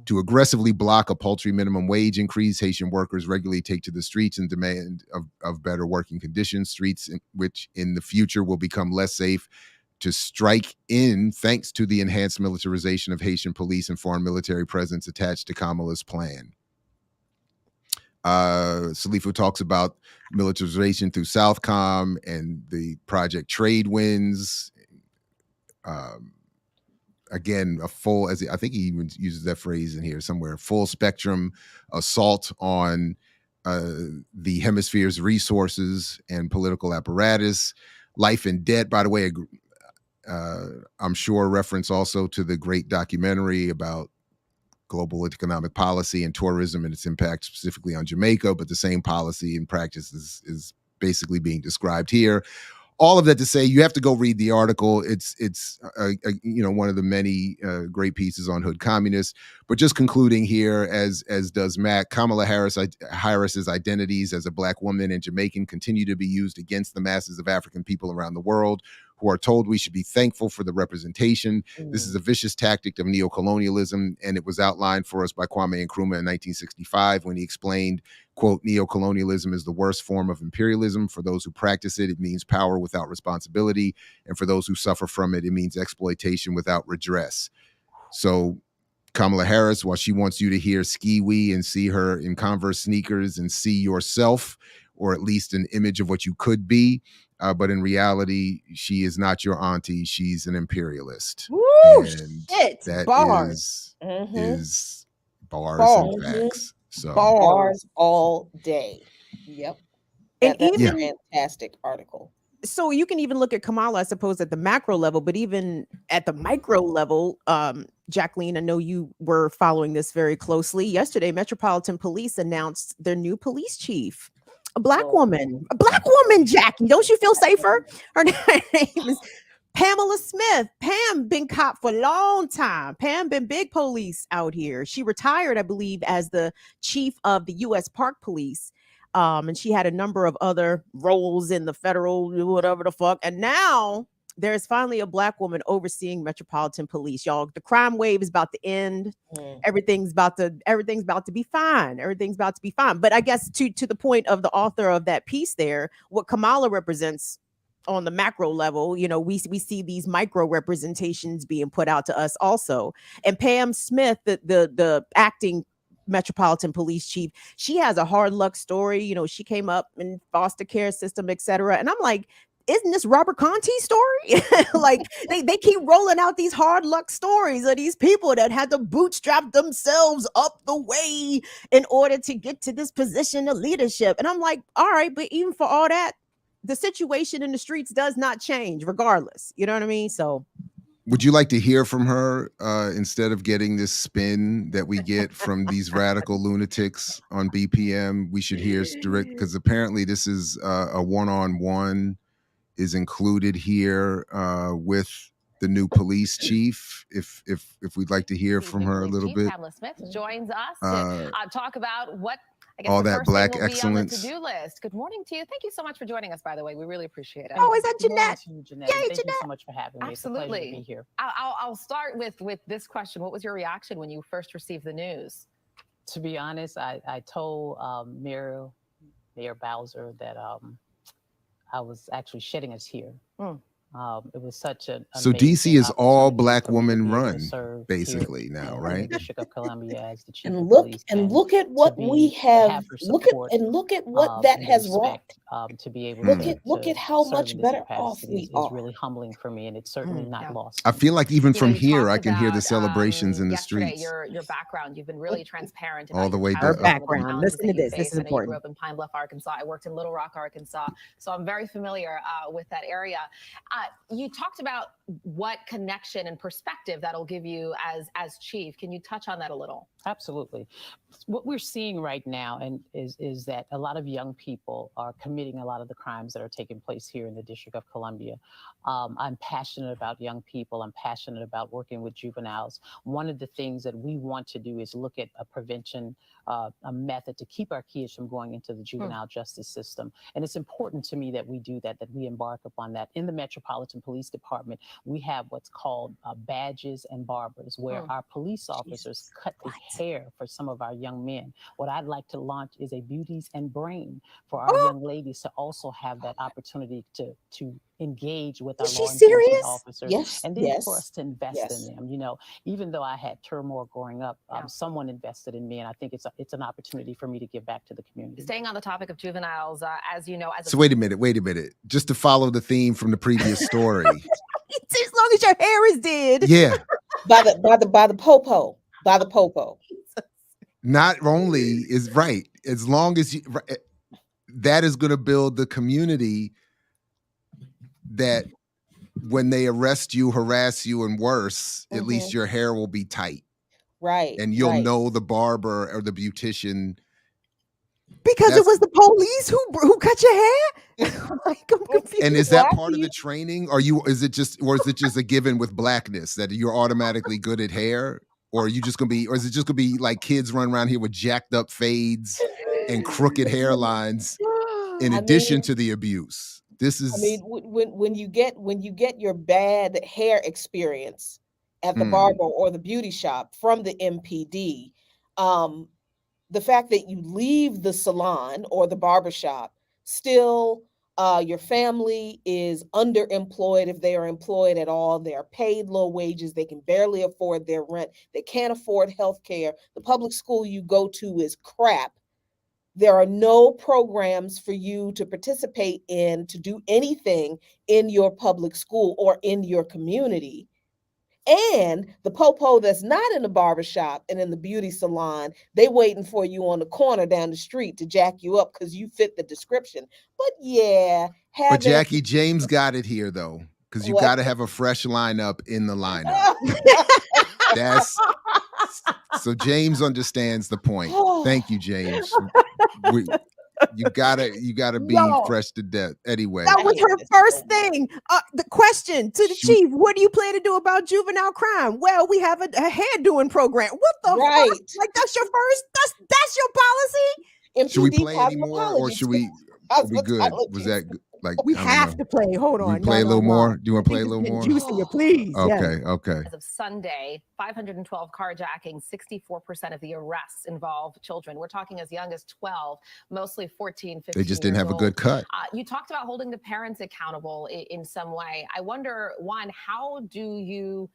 to aggressively block a paltry minimum wage increase. Haitian workers regularly take to the streets in demand of better working conditions, streets which in the future will become less safe to strike in, thanks to the enhanced militarization of Haitian police and foreign military presence attached to Kamala's plan. Salifu talks about militarization through Southcom and the Project Trade Winds. Again, a full, as I think he even uses that phrase in here somewhere, full spectrum assault on the hemisphere's resources and political apparatus. Life and Debt, by the way, I'm sure a reference also to the great documentary about global economic policy and tourism and its impact specifically on Jamaica, but the same policy and practice is basically being described here. All of that to say, you have to go read the article. It's one of the many great pieces on hood communists. But just concluding here, as does Matt, Kamala Harris's identities as a Black woman and Jamaican continue to be used against the masses of African people around the world who are told we should be thankful for the representation. This is a vicious tactic of neocolonialism, and it was outlined for us by Kwame Nkrumah in 1965 when he explained, quote, neocolonialism is the worst form of imperialism. For those who practice it, it means power without responsibility. And for those who suffer from it, it means exploitation without redress. So Kamala Harris, while she wants you to hear ski-wee and see her in Converse sneakers and see yourself, or at least an image of what you could be, but in reality, she is not your auntie. She's an imperialist. Woo, and shit. That Bars. is bars Bars. and facts. So Bars all day. Yep. And That's even a fantastic article. so you can even look at Kamala, I suppose, at the macro level, but even at the micro level, Jacqueline, I know you were following this very closely. Yesterday, Metropolitan Police announced their new police chief, a Black woman, Jackie. Don't you feel safer? Her name is Pamela Smith. Pam been cop for a long time. Pam been big police out here. She retired, I believe, as the chief of the U.S. Park Police. And she had a number of other roles in the federal, whatever the fuck. And now there's finally a Black woman overseeing Metropolitan Police. Y'all, the crime wave is about to end. Everything's about to be fine. Everything's about to be fine. But I guess to the point of the author of that piece there, what Kamala represents on the macro level, we see these micro representations being put out to us also. And Pam Smith, the acting Metropolitan Police chief, she has a hard luck story. She came up in foster care system, etc. And I'm like, isn't this Robert Conti's story? Like they keep rolling out these hard luck stories of these people that had to bootstrap themselves up the way in order to get to this position of leadership. And I'm like, all right, but even for all that, the situation in the streets does not change regardless. You know what I mean? So would you like to hear from her instead of getting this spin that we get from these radical lunatics on BPM? We should hear direct, because apparently this is a one-on-one is included here with the new police chief. If we'd like to hear from her a little bit. Pamela Smith joins us to talk about what all that Black excellence. To-do list. Good morning to you. Thank you so much for joining us, by the way. We really appreciate it. Oh, is that Jeanette? Jeanette. Thank you so much for having me. Absolutely. It's a pleasure to be here. I'll start with this question. What was your reaction when you first received the news? To be honest, I told Mayor Bowser that I was actually shedding a tear. It was such an so DC is all Black woman run, run basically now, right? District of Columbia as the chief And of police, look at what we have. Look at what that has wrought. To be able look at how much better off we are. Is really humbling for me, and it's certainly not lost. I feel like even from here, I can hear the celebrations in the streets. Your background, you've been really transparent all the way to her background. Listen to this. This is important. I grew up in Pine Bluff, Arkansas. I worked in Little Rock, Arkansas, so I'm very familiar with that area. You talked about what connection and perspective that'll give you as chief. Can you touch on that a little? Absolutely. What we're seeing right now is that a lot of young people are committing a lot of the crimes that are taking place here in the District of Columbia. I'm passionate about young people. I'm passionate about working with juveniles. One of the things that we want to do is look at a prevention a method to keep our kids from going into the juvenile justice system. And it's important to me that we do that we embark upon that. In the Metropolitan Police Department, we have what's called badges and barbers, where our police officers cut the hair for some of our young men. What I'd like to launch is a beauties and brain for our young ladies to also have that opportunity to engage with our Is she law enforcement serious? officers. Yes, And then yes, for us to invest yes. in them. You know, even though I had turmoil growing up, someone invested in me, and I think it's an opportunity for me to give back to the community. Staying on the topic of juveniles, as you know, as So wait a minute. Just to follow the theme from the previous story. As long as your hair is dead. Yeah. By the popo. Not only is right, as long as that is going to build the community that when they arrest you, harass you, and worse, at least your hair will be tight. Right. And you'll right. know the barber or the beautician. Because it was the police who cut your hair? Like, I'm confused. And is that part of the training? Is it just a given with blackness that you're automatically good at hair? Or is it just gonna be like kids running around here with jacked up fades and crooked hairlines in addition to the abuse? This is. I mean, when you get your bad hair experience at the barber or the beauty shop from the MPD, the fact that you leave the salon or the barber shop still. Your family is underemployed if they are employed at all. They are paid low wages. They can barely afford their rent. They can't afford health care. The public school you go to is crap. There are no programs for you to participate in, to do anything in your public school or in your community. And the popo that's not in the barbershop and in the beauty salon, they waiting for you on the corner down the street to jack you up because you fit the description. But yeah, but Jackie, James got it here though, because you got to have a fresh lineup in the lineup. So James understands the point. Thank you, James. You gotta be fresh to death anyway. That was her first thing. The question to the chief: what do you plan to do about juvenile crime? Well, we have a hair doing program. What the fuck? Like, that's your first? That's your policy? Should we play anymore, or should we? Are we good? Was that like? We have to play. Hold on. We play a little more. Do you want to play a little more? Juicier, please. Okay. Okay. As of Sunday, 512 carjackings, 64% of the arrests involve children. We're talking as young as 12, mostly 14, 15. They just didn't have a good cut. You talked about holding the parents accountable in some way. I wonder, one, how do you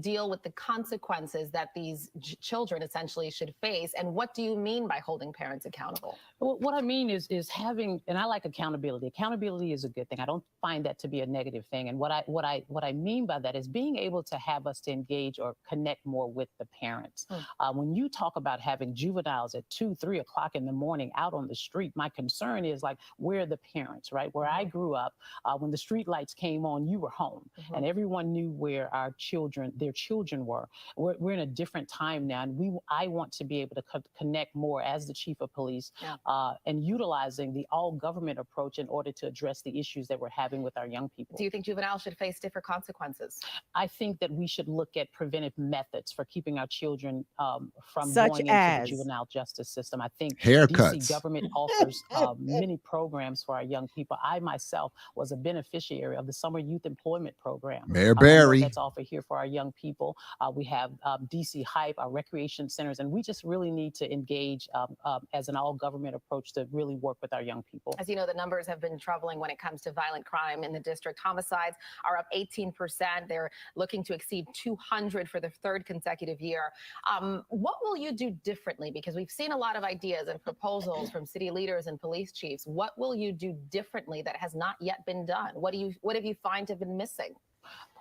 deal with the consequences that these children essentially should face, and what do you mean by holding parents accountable? Well, what I mean is having, and I like accountability. Accountability is a good thing. I don't find that to be a negative thing. And what I mean by that is being able to have us to engage or connect more with the parents. When you talk about having juveniles at 2, 3 o'clock in the morning out on the street, my concern is like, where are the parents, right? Where I grew up, when the street lights came on, you were home, and everyone knew where their children were. We're in a different time now, and I want to be able to connect more as the chief of police, and utilizing the all government approach in order to address the issues that we're having with our young people. Do you think juveniles should face different consequences? I think that we should look at preventive methods for keeping our children from Such going into the juvenile justice system. I think haircuts. DC government offers many programs for our young people. I myself was a beneficiary of the Summer Youth Employment Program. Mayor Barry. That's offered here for our young people. We have DC Hype, our recreation centers, and we just really need to engage as an all-government approach to really work with our young people. As you know, the numbers have been troubling when it comes to violent crime in the district. Homicides are up 18%. They're looking to exceed 200 for the third consecutive year. What will you do differently? Because we've seen a lot of ideas and proposals from city leaders and police chiefs. What will you do differently that has not yet been done? What have you find to have been missing?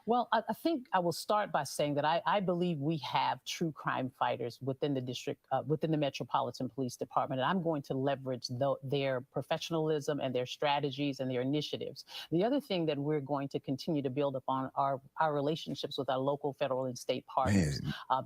Well, I think I will start by saying that I believe we have true crime fighters within the district, within the Metropolitan Police Department, and I'm going to leverage their professionalism and their strategies and their initiatives. The other thing that we're going to continue to build upon are our relationships with our local, federal, and state partners,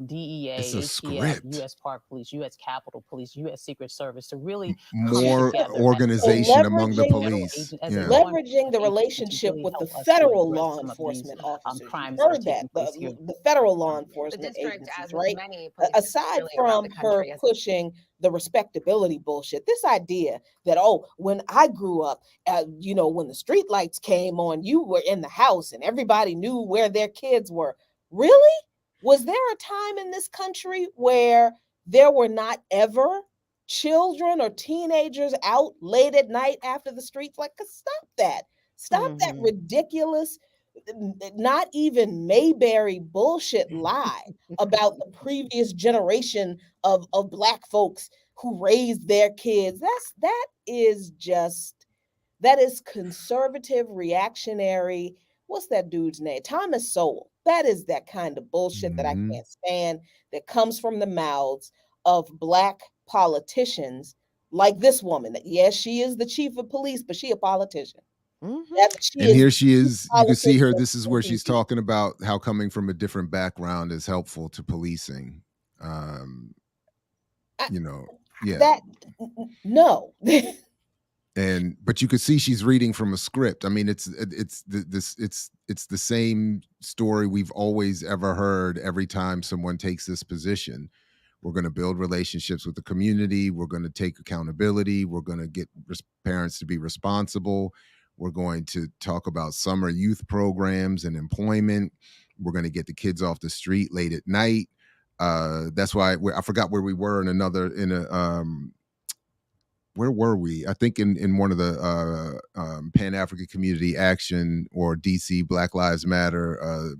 DEA, ATF, U.S. Park Police, U.S. Capitol Police, U.S. Secret Service, to really more organization among the police. Leveraging the relationship with the federal law enforcement officers. officers. crimes You that are heard that. taking place here. The federal law The enforcement district, agencies, as with right? many police Aside really around from the her country, is pushing the respectability bullshit, this idea that, oh, when I grew up, when the street lights came on, you were in the house and everybody knew where their kids were. Really? Was there a time in this country where there were not ever children or teenagers out late at night after the streets? Like, stop that. Stop that Mhm. ridiculous, not even Mayberry bullshit lie about the previous generation of Black folks who raised their kids. That is conservative, reactionary. What's that dude's name? Thomas Sowell. That is that kind of bullshit that I Mhm. can't stand, that comes from the mouths of Black politicians like this woman. Yes, she is the chief of police, but she a politician. Mhm. She And is here the she chief is. You can see her. politician This is on where she's TV. talking about how coming from a different background is helpful to policing. Um, I- you know, yeah. That no. But you could see she's reading from a script. I mean, it's the same story we've always ever heard. Every time someone takes this position, we're going to build relationships with the community, we're going to take accountability, we're going to get parents to be responsible, we're going to talk about summer youth programs and employment, we're going to get the kids off the street late at night. That's why I forgot where we were where were we? I think in one of the Pan-African Community Action or DC Black Lives Matter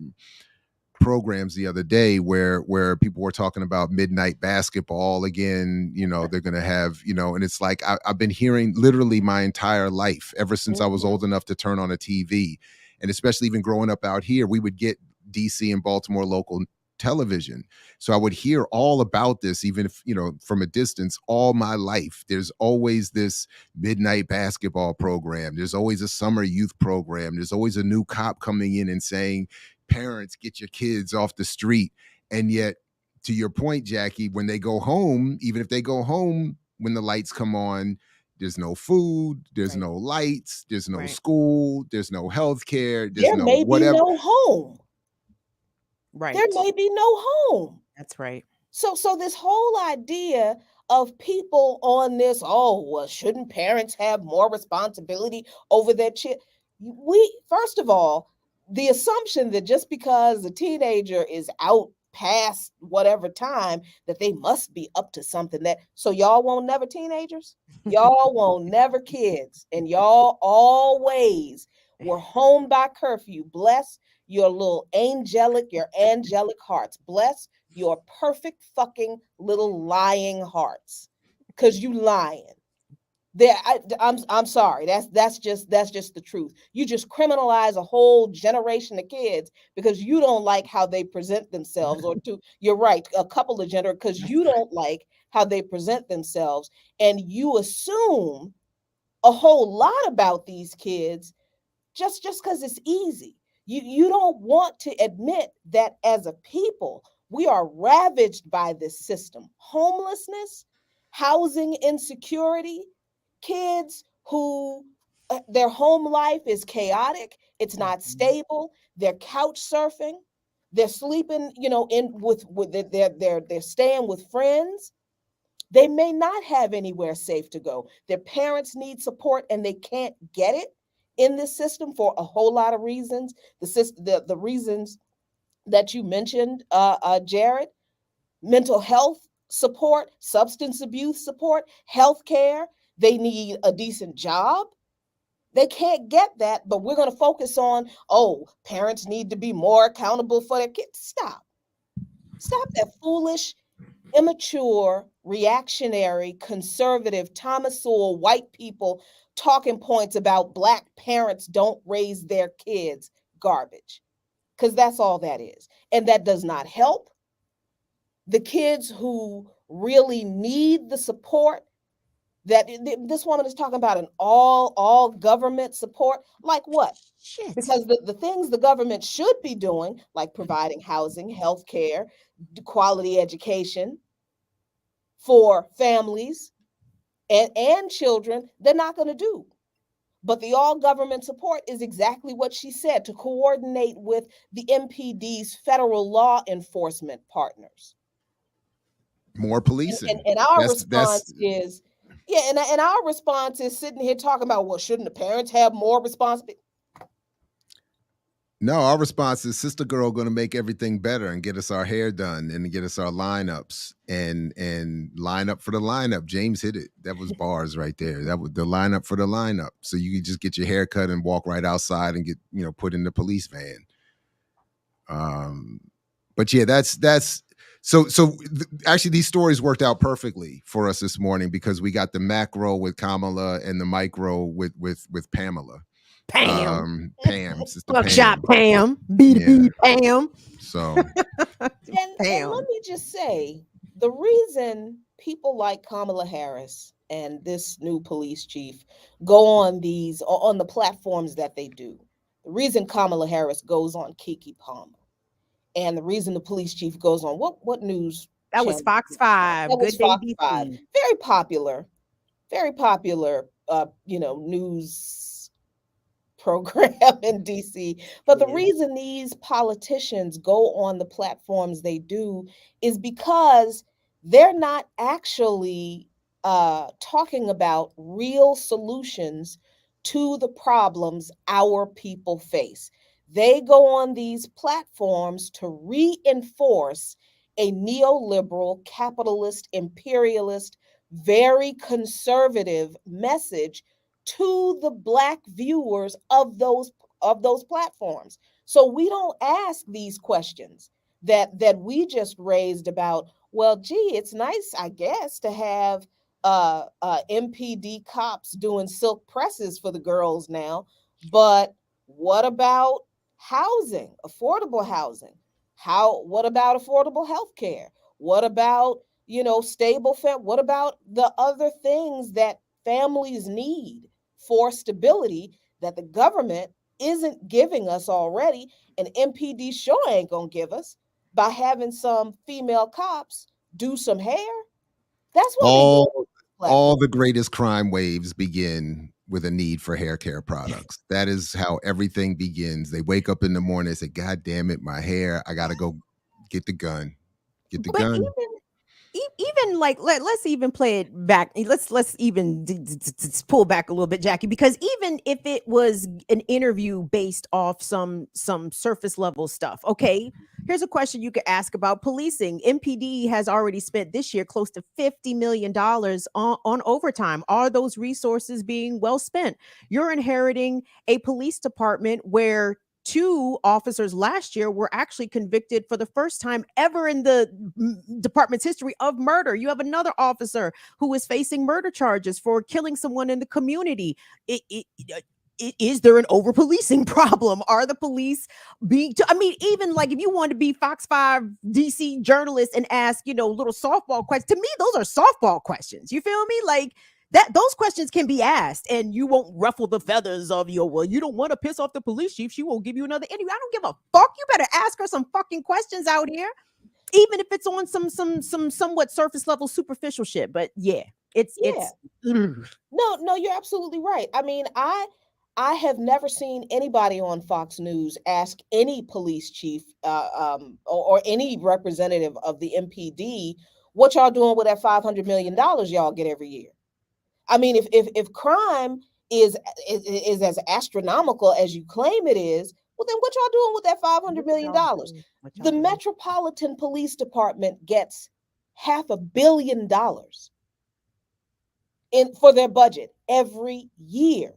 programs the other day where people were talking about midnight basketball again. They're going to have, and it's like I've been hearing literally my entire life, ever since I was old enough to turn on a TV. And especially even growing up out here, we would get DC and Baltimore local television. So I would hear all about this, even if, from a distance, all my life. There's always this midnight basketball program. There's always a summer youth program. There's always a new cop coming in and saying, parents, get your kids off the street. And yet, to your point, Jackie, when they go home, even if they go home when the lights come on, there's no food, there's Right. no lights, there's no Right. school, there's no health care, there's There no may whatever. be no home. Right. There may be no home. That's right. So this whole idea of people on this, oh, well, shouldn't parents have more responsibility over their child? First of all, the assumption that just because a teenager is out past whatever time that they must be up to something, so y'all won't never teenagers, y'all won't never kids, and y'all always were home by curfew. Bless your angelic hearts. Bless your perfect fucking little lying hearts, because you lying. I'm sorry. That's just the truth. You just criminalize a whole generation of kids because you don't like how they present themselves, you're right, a couple of gender, because you don't like how they present themselves, and you assume a whole lot about these kids just because it's easy. You don't want to admit that as a people, we are ravaged by this system. Homelessness, housing insecurity, kids who their home life is chaotic, it's not stable, they're couch surfing, they're sleeping, they're staying with friends. They may not have anywhere safe to go. Their parents need support and they can't get it in this system for a whole lot of reasons. The reasons that you mentioned, Jared: mental health support, substance abuse support, health care. They need a decent job. They can't get that, but we're going to focus on, oh, parents need to be more accountable for their kids. Stop that foolish, immature, reactionary, conservative, Thomas Sowell, white people talking points about Black parents don't raise their kids garbage, because that's all that is. And that does not help the kids who really need the support. That this woman is talking about an all government support. Like what? Shit. Because the things the government should be doing, like providing housing, health care, quality education for families and children, they're not going to do. But the all government support is exactly what she said, to coordinate with the MPD's federal law enforcement partners. More policing. And our That's response is, yeah, and our response is sitting here talking about, well, shouldn't the parents have more responsibility? no, our response is Sister Girl going to make everything better and get us our hair done and get us our lineups and line up for the lineup. James hit it. That was bars right there. That was the lineup for the lineup. So you could just get your hair cut and walk right outside and get, put in the police van. But yeah, that's so actually these stories worked out perfectly for us this morning because we got the macro with Kamala and the micro with Pamela. Pam. Pam, Sister Buckshot Pam. Pam. B2B Pam. So And let me just say, the reason people like Kamala Harris and this new police chief go on the platforms that they do, the reason Kamala Harris goes on Keke Palmer, and the reason the police chief goes on what news? That was Fox 5. That was Good Day Fox DC. 5. Very popular, news program in DC. But the reason these politicians go on the platforms they do is because they're not actually talking about real solutions to the problems our people face. They go on these platforms to reinforce a neoliberal, capitalist, imperialist, very conservative message to the Black viewers of those platforms. So we don't ask these questions that we just raised about, well, gee, it's nice, I guess, to have MPD cops doing silk presses for the girls now, but what about housing, affordable housing? What about affordable health care? What about, stable what about the other things that families need for stability that the government isn't giving us already, and MPD sure ain't gonna give us by having some female cops do some hair? That's what all the greatest crime waves begin with a need for hair care products. That is how everything begins. They wake up in the morning and say, God damn it, my hair, I gotta go get the gun. Get the gun. Even like let's even play it back. Let's even pull back a little bit, Jackie, because even if it was an interview based off some surface level stuff, okay, here's a question you could ask about policing. MPD has already spent this year close to $50 million on overtime. Are those resources being well spent? You're inheriting a police department where 2 officers last year were actually convicted for the first time ever in the department's history of murder. You have another officer who is facing murder charges for killing someone in the community. Is there an over policing problem? Are the police being, even like if you want to be Fox 5 DC journalist and ask, little softball questions, to me, those are softball questions. You feel me? Like, those questions can be asked and you won't ruffle the feathers of you don't want to piss off the police chief. She won't give you another interview. I don't give a fuck. You better ask her some fucking questions out here, even if it's on some somewhat surface level superficial shit. But yeah, it's no, you're absolutely right. I mean, I have never seen anybody on Fox News ask any police chief or any representative of the MPD, what y'all doing with that $500 million y'all get every year? I mean, if crime is as astronomical as you claim it is, well, then what y'all doing with that $500 million? The Metropolitan Police Department gets $500 million for their budget every year.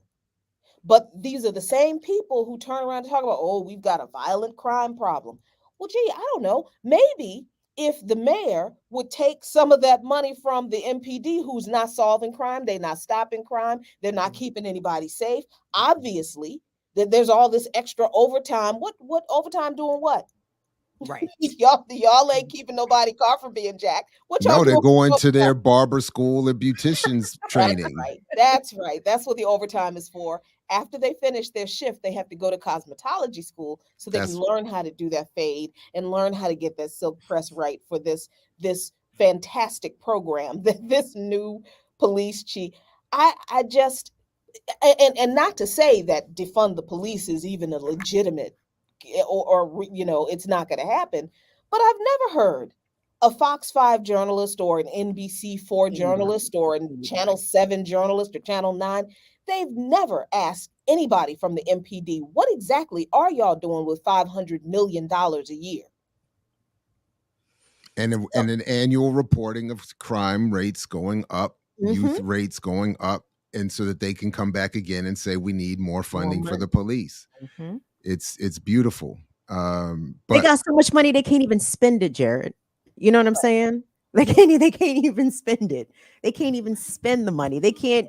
But these are the same people who turn around and talk about, oh, we've got a violent crime problem. Well, gee, I don't know. Maybe if the mayor would take some of that money from the MPD, who's not solving crime, they're not stopping crime, they're not keeping anybody safe. Obviously, there's all this extra overtime. What overtime doing what? Right. y'all ain't keeping nobody car from being jacked. No, they're going to their barber school and beauticians training. That's right. That's what the overtime is for. After they finish their shift, they have to go to cosmetology school so they can learn how to do that fade and learn how to get that silk press right for this fantastic program, this new police chief. and not to say that defund the police is even a legitimate or it's not going to happen, but I've never heard a Fox 5 journalist or an NBC 4 journalist or a Channel 7 journalist or Channel 9. They've never asked anybody from the MPD, what exactly are y'all doing with $500 million a year? And an annual reporting of crime rates going up, youth rates going up, and so that they can come back again and say we need more funding for the police. It's beautiful. But they got so much money they can't even spend it, Jared. You know what I'm saying? They can't even spend it. They can't even spend the money. They can't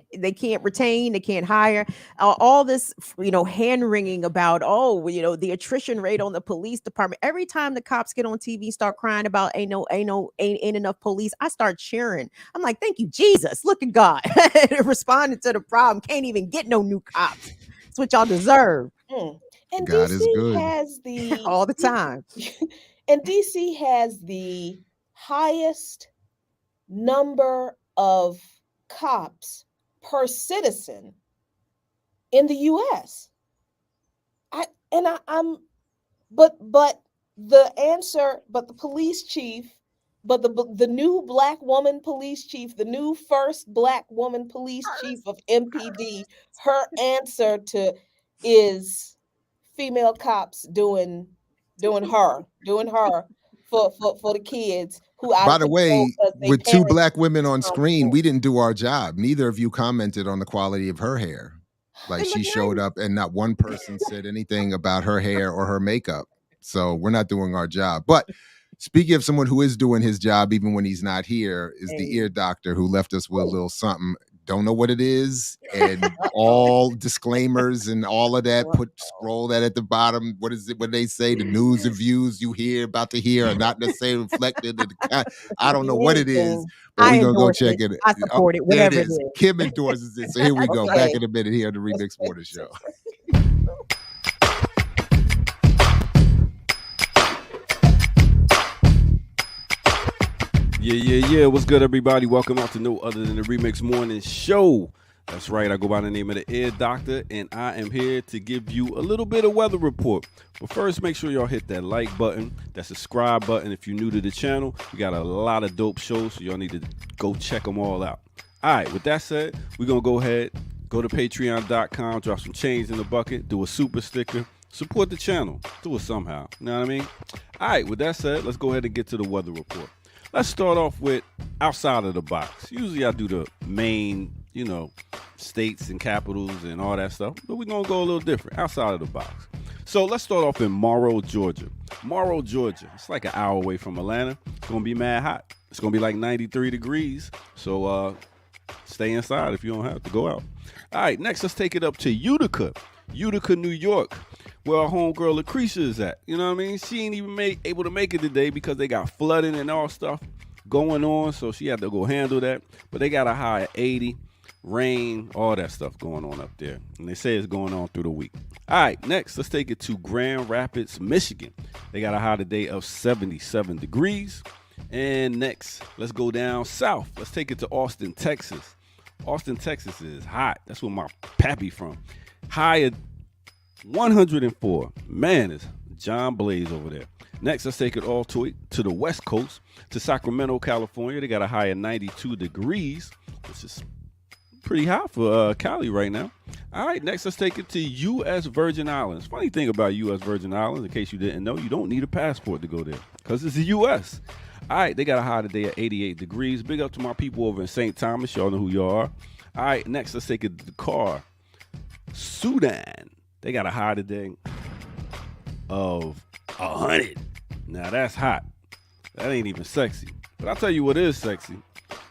retain, they can't hire. All this, hand wringing about, the attrition rate on the police department. Every time the cops get on TV, start crying about ain't enough police, I start cheering. I'm like, thank you, Jesus. Look at God. Responding to the problem. Can't even get no new cops. That's what y'all deserve. And God DC is good. has the all the time. And DC has the highest number of cops per citizen in the US. But the police chief, but the new Black woman police chief, the new first Black woman police chief of MPD, her answer is female cops doing her for the kids who, by the way, with two Black women on screen, we didn't do our job. Neither of you commented on the quality of her hair. Like, she showed up and not one person said anything about her hair or her makeup. So we're not doing our job. But speaking of someone who is doing his job even when he's not here, is the ear doctor who left us with a little something. Don't know what it is, and all disclaimers and all of that. Scroll that at the bottom. What is it? What they say? The news and views you hear about to hear are not necessarily reflected. I don't know what it is, but we're gonna go check it. I support it. Whatever it is. Kim endorses it. So here we go. Back in a minute here on the Remix Morning Show. Yeah. What's good, everybody? Welcome out to no other than the Remix Morning Show. That's right. I go by the name of the Ear Doctor, and I am here to give you a little bit of weather report. But first, make sure y'all hit that like button, that subscribe button if you're new to the channel. We got a lot of dope shows, so y'all need to go check them all out. All right, with that said, we're going to go ahead, go to patreon.com, drop some change in the bucket, do a super sticker, support the channel, do it somehow. You know what I mean? All right, with that said, let's go ahead and get to the weather report. Let's start off with outside of the box. Usually I do the main, states and capitals and all that stuff, but we're going to go a little different, outside of the box. So let's start off in Morrow, Georgia. Morrow, Georgia. It's like an hour away from Atlanta. It's going to be mad hot. It's going to be like 93 degrees. So stay inside if you don't have to go out. All right, next let's take it up to Utica, New York, where our homegirl Lucretia is at. You know what I mean? She ain't even able to make it today because they got flooding and all stuff going on, so she had to go handle that. But they got a high of 80, rain, all that stuff going on up there. And they say it's going on through the week. All right, next, let's take it to Grand Rapids, Michigan. They got a high today of 77 degrees. And next, let's go down south. Let's take it to Austin, Texas. Austin, Texas is hot. That's where my pappy from. High of 104. Man, it's John Blaze over there. Next, let's take it all to the West Coast, to Sacramento, California. They got a high of 92 degrees, which is pretty hot for Cali right now. All right, next, let's take it to U.S. Virgin Islands. Funny thing about U.S. Virgin Islands, in case you didn't know, you don't need a passport to go there because it's the U.S. All right, they got a high today of 88 degrees. Big up to my people over in St. Thomas. Y'all know who y'all are. All right, next, let's take it to Dakar, Sudan. They got a high today of 100. Now that's hot. That ain't even sexy. But I'll tell you what is sexy.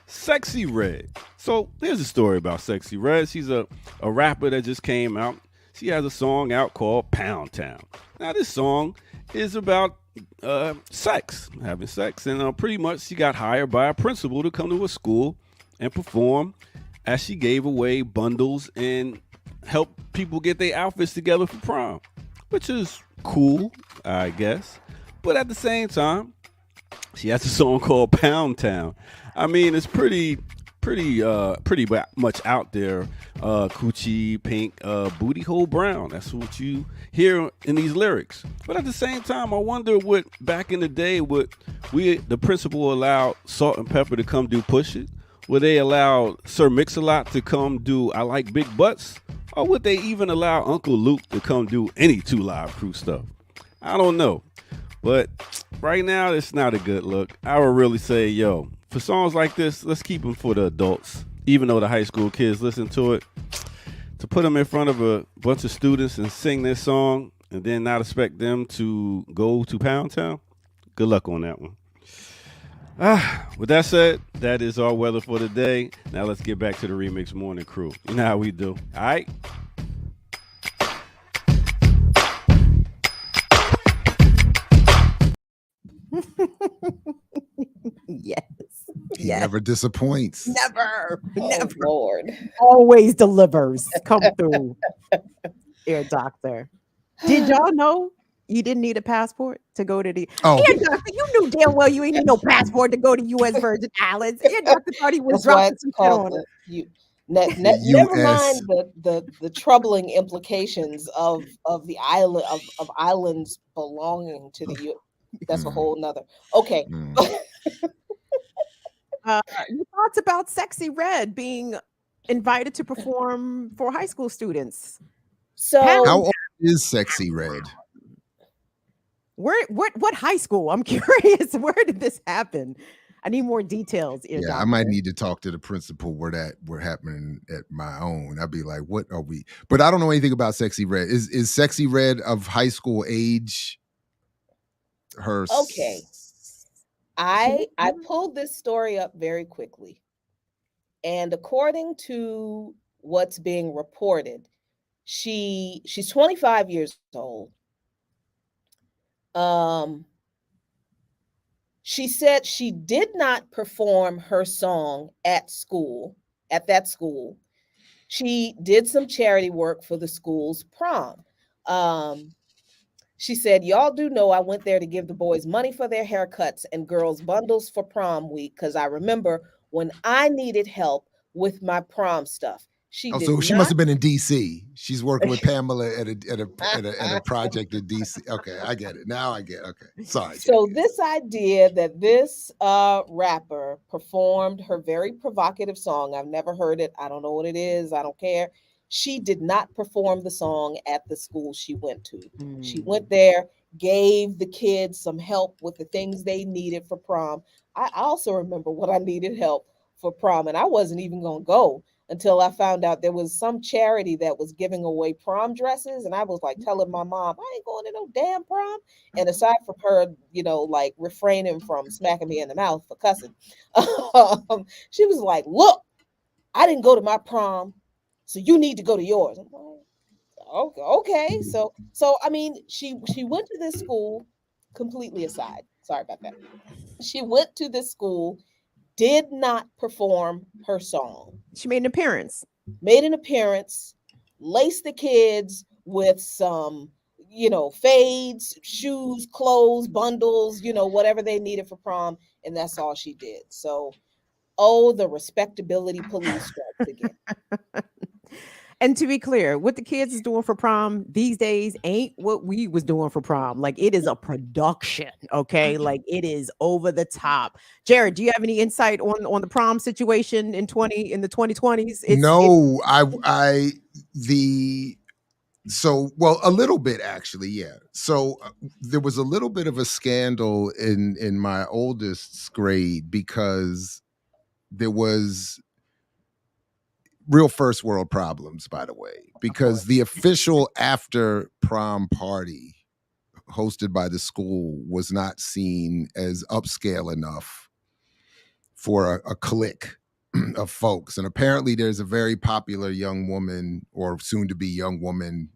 Sexy Red. So here's a story about Sexy Red. She's a rapper that just came out. She has a song out called Pound Town. Now this song is about sex, having sex. And pretty much she got hired by a principal to come to a school and perform as she gave away bundles and help people get their outfits together for prom, which is cool, I guess. But at the same time, she has a song called Pound Town. I mean, it's pretty pretty much out there. Coochie pink, booty hole brown. That's what you hear in these lyrics. But at the same time, I wonder what back in the day would the principal allowed Salt and Pepper to come do Push It? Would they allow Sir Mix-a-Lot to come do I Like Big Butts? Or would they even allow Uncle Luke to come do any 2 Live Crew stuff? I don't know. But right now, it's not a good look. I would really say, yo, for songs like this, let's keep them for the adults. Even though the high school kids listen to it, to put them in front of a bunch of students and sing this song and then not expect them to go to Pound Town, good luck on that one. With that said, that is our weather for the day. Now let's get back to the Remix Morning Crew. You know how we do. All right? Yes. He Yes. never disappoints. Never. Oh, Never. Lord. Always delivers. Come through. Ear doctor. Did y'all know you didn't need a passport to go to the Oh, Ear doctor? You knew damn well you ain't need no passport to go to U.S. Virgin Islands. Ear doctor thought he was That's why dropping it's some shit called on the it. never US. mind the troubling implications of the island of islands belonging to the U. That's a Mm. whole nother. Okay. Mm. Your thoughts about Sexy Red being invited to perform for high school students? So How old is Sexy Red? What high school? I'm curious. Where did this happen? I need more details. Ear Yeah, I doctor. might need to talk to the principal where that were happening at my own. I'd be like, what are we? But I don't know anything about Sexy Red. Is Sexy Red of high school age? Her Okay. I pulled this story up very quickly. And according to what's being reported, she's 25 years old. She said she did not perform her song at that school. She did some charity work for the school's prom. She said, y'all do know I went there to give the boys money for their haircuts and girls bundles for prom week because I remember when I needed help with my prom stuff. She Oh, did so she not- must have been in DC. She's working with Pamela at a project in DC. Okay, I get it. Now I get it. Okay. Sorry. So Jackie. this idea that this rapper performed her very provocative song, I've never heard it. I don't know what it is. I don't care. She did not perform the song at the school she went to. She went there, gave the kids some help with the things they needed for prom. I also remember what I needed help for prom, and I wasn't even going to go until I found out there was some charity that was giving away prom dresses. And I was like telling my mom, I ain't going to no damn prom. And aside from her, like refraining from smacking me in the mouth for cussing, she was like, look, I didn't go to my prom, so you need to go to yours. I'm like, okay. So I mean, she went to this school, completely aside. Sorry about that. She went to this school, did not perform her song. She made an appearance. Laced the kids with some, fades, shoes, clothes, bundles, whatever they needed for prom. And that's all she did. So, the respectability police strikes again. And to be clear, what the kids is doing for prom these days ain't what we was doing for prom. Like, it is a production, okay? Like, it is over the top. Jared, do you have any insight on the prom situation in the 2020s? No, a little bit actually, yeah. So there was a little bit of a scandal in my oldest's grade because there was real first world problems, by the way, because the official after prom party hosted by the school was not seen as upscale enough for a clique of folks. And apparently there's a very popular young woman or soon to be young woman,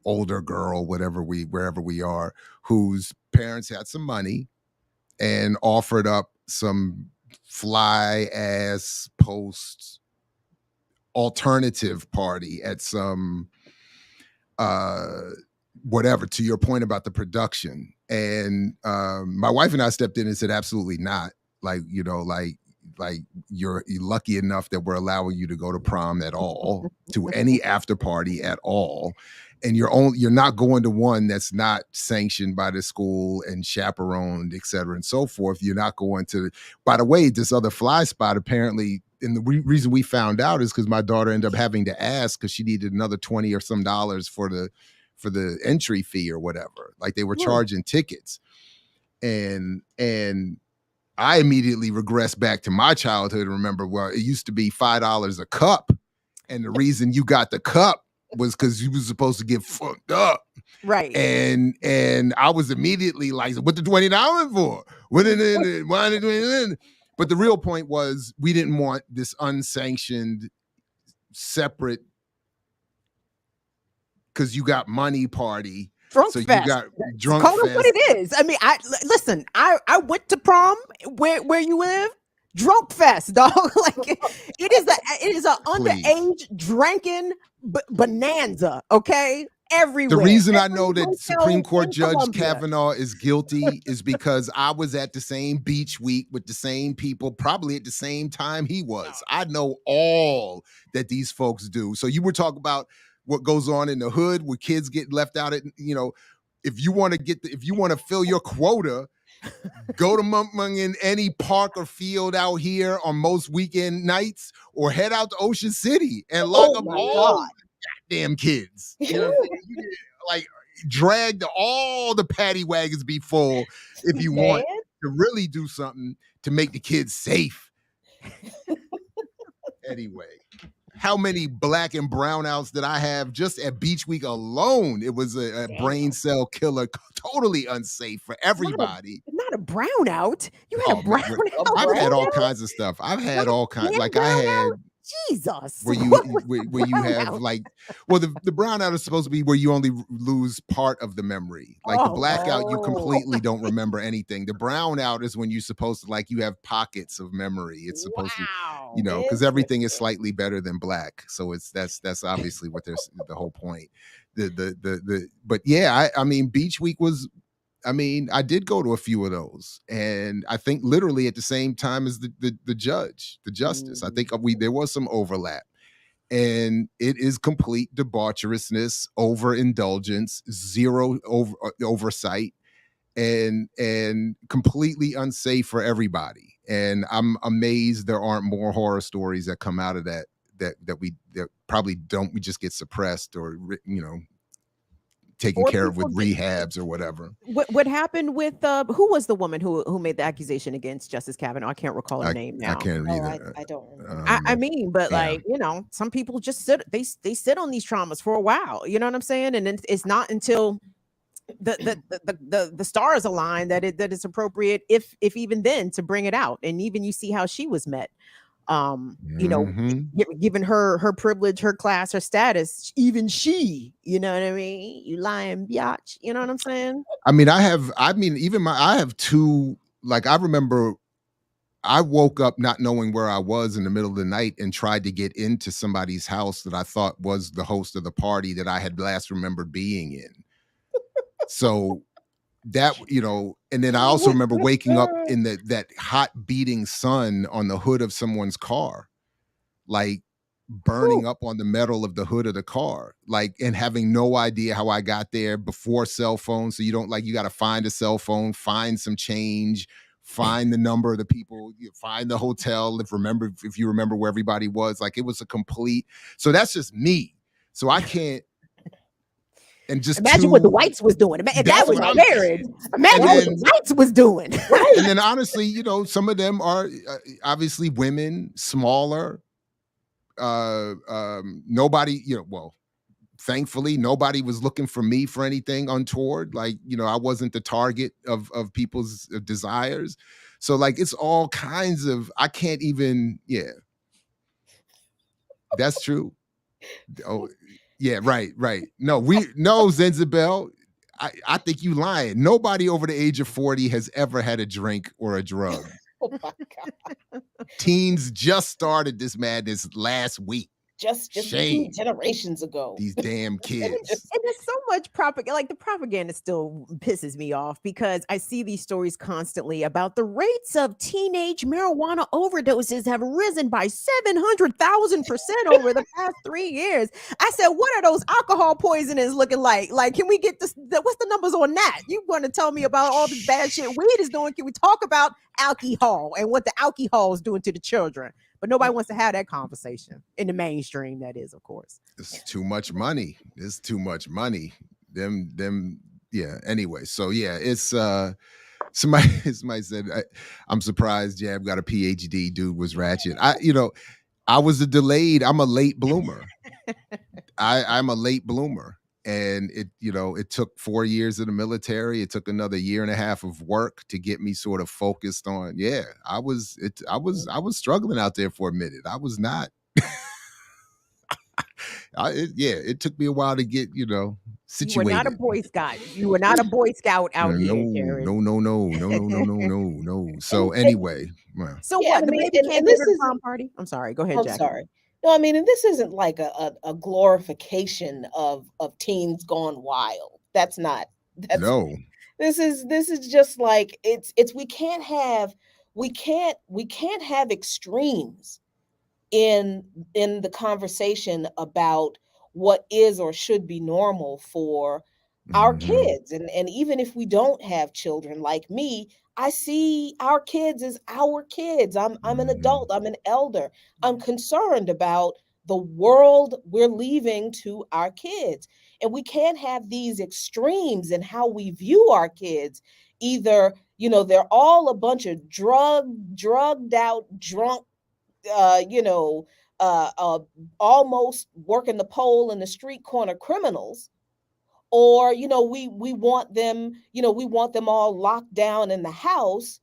older girl, wherever we are, whose parents had some money and offered up some fly ass post alternative party at some whatever, to your point about the production. And my wife and I stepped in and said, absolutely not. Like like you're lucky enough that we're allowing you to go to prom at all, to any after party at all. And you're not going to one that's not sanctioned by the school and chaperoned, et cetera, and so forth. You're not going to, by the way, this other fly spot apparently, and the reason we found out is because my daughter ended up having to ask because she needed another $20 or some for the entry fee or whatever. Like they were charging tickets. And I immediately regressed back to my childhood and remember, well, it used to be $5 a cup. And the reason you got the cup was because you was supposed to get fucked up. Right. And I was immediately like, what the $20 for? Why did it? But the real point was we didn't want this unsanctioned, separate, because you got money party. Drunk so fest. You got drunk Call fest. it what it is. I mean, listen. I went to prom where you live. Drunk fest, dog. Like it is a underage drinking bonanza. Okay, everywhere. The reason I Every know that hotel Supreme Court in Judge Columbia. Kavanaugh is guilty is because I was at the same beach week with the same people, probably at the same time he was. I know all that these folks do. So you were talking about what goes on in the hood where kids get left out at, if you want to fill your quota, go to in any park or field out here on most weekend nights, or head out to Ocean City and lock up all goddamn kids. You know, like drag all the paddy wagons be full if you want to really do something to make the kids safe. Anyway, how many black and brownouts did I have just at Beach Week alone? It was a brain cell killer, totally unsafe for everybody. Not a brownout. You had a brownout. I've had all kinds of stuff. I've had all kinds. Like I had. Jesus. Where you have like, well, the brownout is supposed to be where you only lose part of the memory. Like the blackout, you completely don't remember anything. The brownout is when you're supposed to, like, you have pockets of memory. It's supposed to, because everything is slightly better than black. So that's obviously what there's the whole point. But yeah, I mean, Beach Week was. I mean, I did go to a few of those, and I think literally at the same time as the justice. I think there was some overlap, and it is complete debaucherousness, overindulgence, zero oversight, and completely unsafe for everybody. And I'm amazed there aren't more horror stories that come out of that probably don't. We just get suppressed or taken care of with rehabs or whatever. What happened with who was the woman who made the accusation against Justice Kavanaugh? I can't recall her name now. I can't either. I don't remember. I mean, but like, some people just sit on these traumas for a while. You know what I'm saying? And it's not until the stars align that it's appropriate, if even then, to bring it out. And even you see how she was met. Given her privilege, her class, her status, even she, you know what I mean? You lying biatch, you know what I'm saying? I have two, like, I remember I woke up not knowing where I was in the middle of the night and tried to get into somebody's house that I thought was the host of the party that I had last remembered being in. So that, and then I also remember waking up in that hot beating sun on the hood of someone's car, like burning up on the metal of the hood of the car, like, and having no idea how I got there before cell phones. So you got to find a cell phone, find some change, find the number of the people, find the hotel. If you remember where everybody was, like, it was a complete. So that's just me. So I can't. And just imagine what the whites was doing. That was married. Imagine what the whites was doing. And then honestly, some of them are obviously women, smaller. Nobody, thankfully, nobody was looking for me for anything untoward. Like, I wasn't the target of people's desires. So like, it's all kinds of, I can't even, that's true. Oh, yeah, right. No, Zenzabel, I think you lying. Nobody over the age of 40 has ever had a drink or a drug. Oh my God. Teens just started this madness last week. just 2 Shame. generations ago. These damn And kids. there's so much propaganda. Like the propaganda still pisses me off because I see these stories constantly about the rates of teenage marijuana overdoses have risen by 700,000% over the past 3 years. I said, what are those alcohol poisonings looking like? Like, can we get this? What's the numbers on that? You want to tell me about all this bad shit weed is doing? Can we talk about alcohol and what the alcohol is doing to the children? But nobody wants to have that conversation in the mainstream. That is, of course. It's too much money. It's too much money. Them. Yeah. Anyway, so yeah, it's somebody said I'm surprised Jab got a PhD. Dude was ratchet. I'm a late bloomer. I'm a late bloomer. And it took 4 years in the military. It took another 1.5 years of work to get me sort of focused on. Yeah, I was struggling out there for a minute. I was not. It took me a while to get situated. You were not a Boy Scout. You were not a Boy Scout out here, Jared. No. So anyway, well, So Yeah, what? I The mean, baby and can't this go to the is- prom party? I'm sorry. Go ahead, I'm Jack. sorry. No, I mean, and this isn't like a glorification of teens gone wild. That's not. That's no. This is just like it's we can't have extremes in the conversation about what is or should be normal for our Mhm. kids. And even if we don't have children like me, I see our kids as our kids. I'm an Mhm. adult, I'm an elder. I'm concerned about the world we're leaving to our kids. And we can't have these extremes in how we view our kids. Either, they're all a bunch of drugged out, drunk, uh, you know, almost working the pole in the street corner criminals, or we want them, all locked down in the house,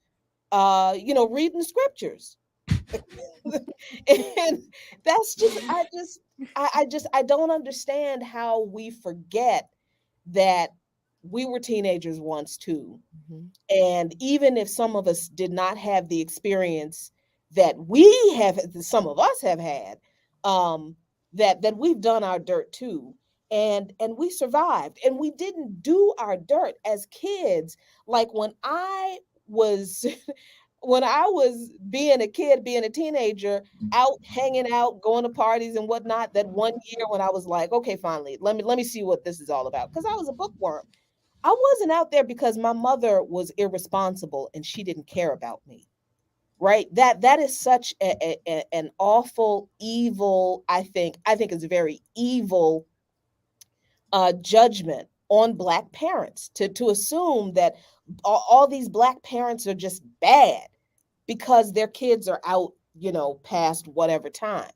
reading scriptures. And that's just I don't understand how we forget that we were teenagers once too. Mhm. And even if some of us did not have the experience that some of us have had, that we've done our dirt too, and we survived, and we didn't do our dirt as kids. Like when I was when I was being a kid, being a teenager, out hanging out, going to parties and whatnot. That one year when I was like, okay, finally, let me see what this is all about, because I was a bookworm. I wasn't out there because my mother was irresponsible and she didn't care about me. Right? That is such an awful, evil, I think it's a very evil judgment on Black parents to assume that all these Black parents are just bad because their kids are out, past whatever time.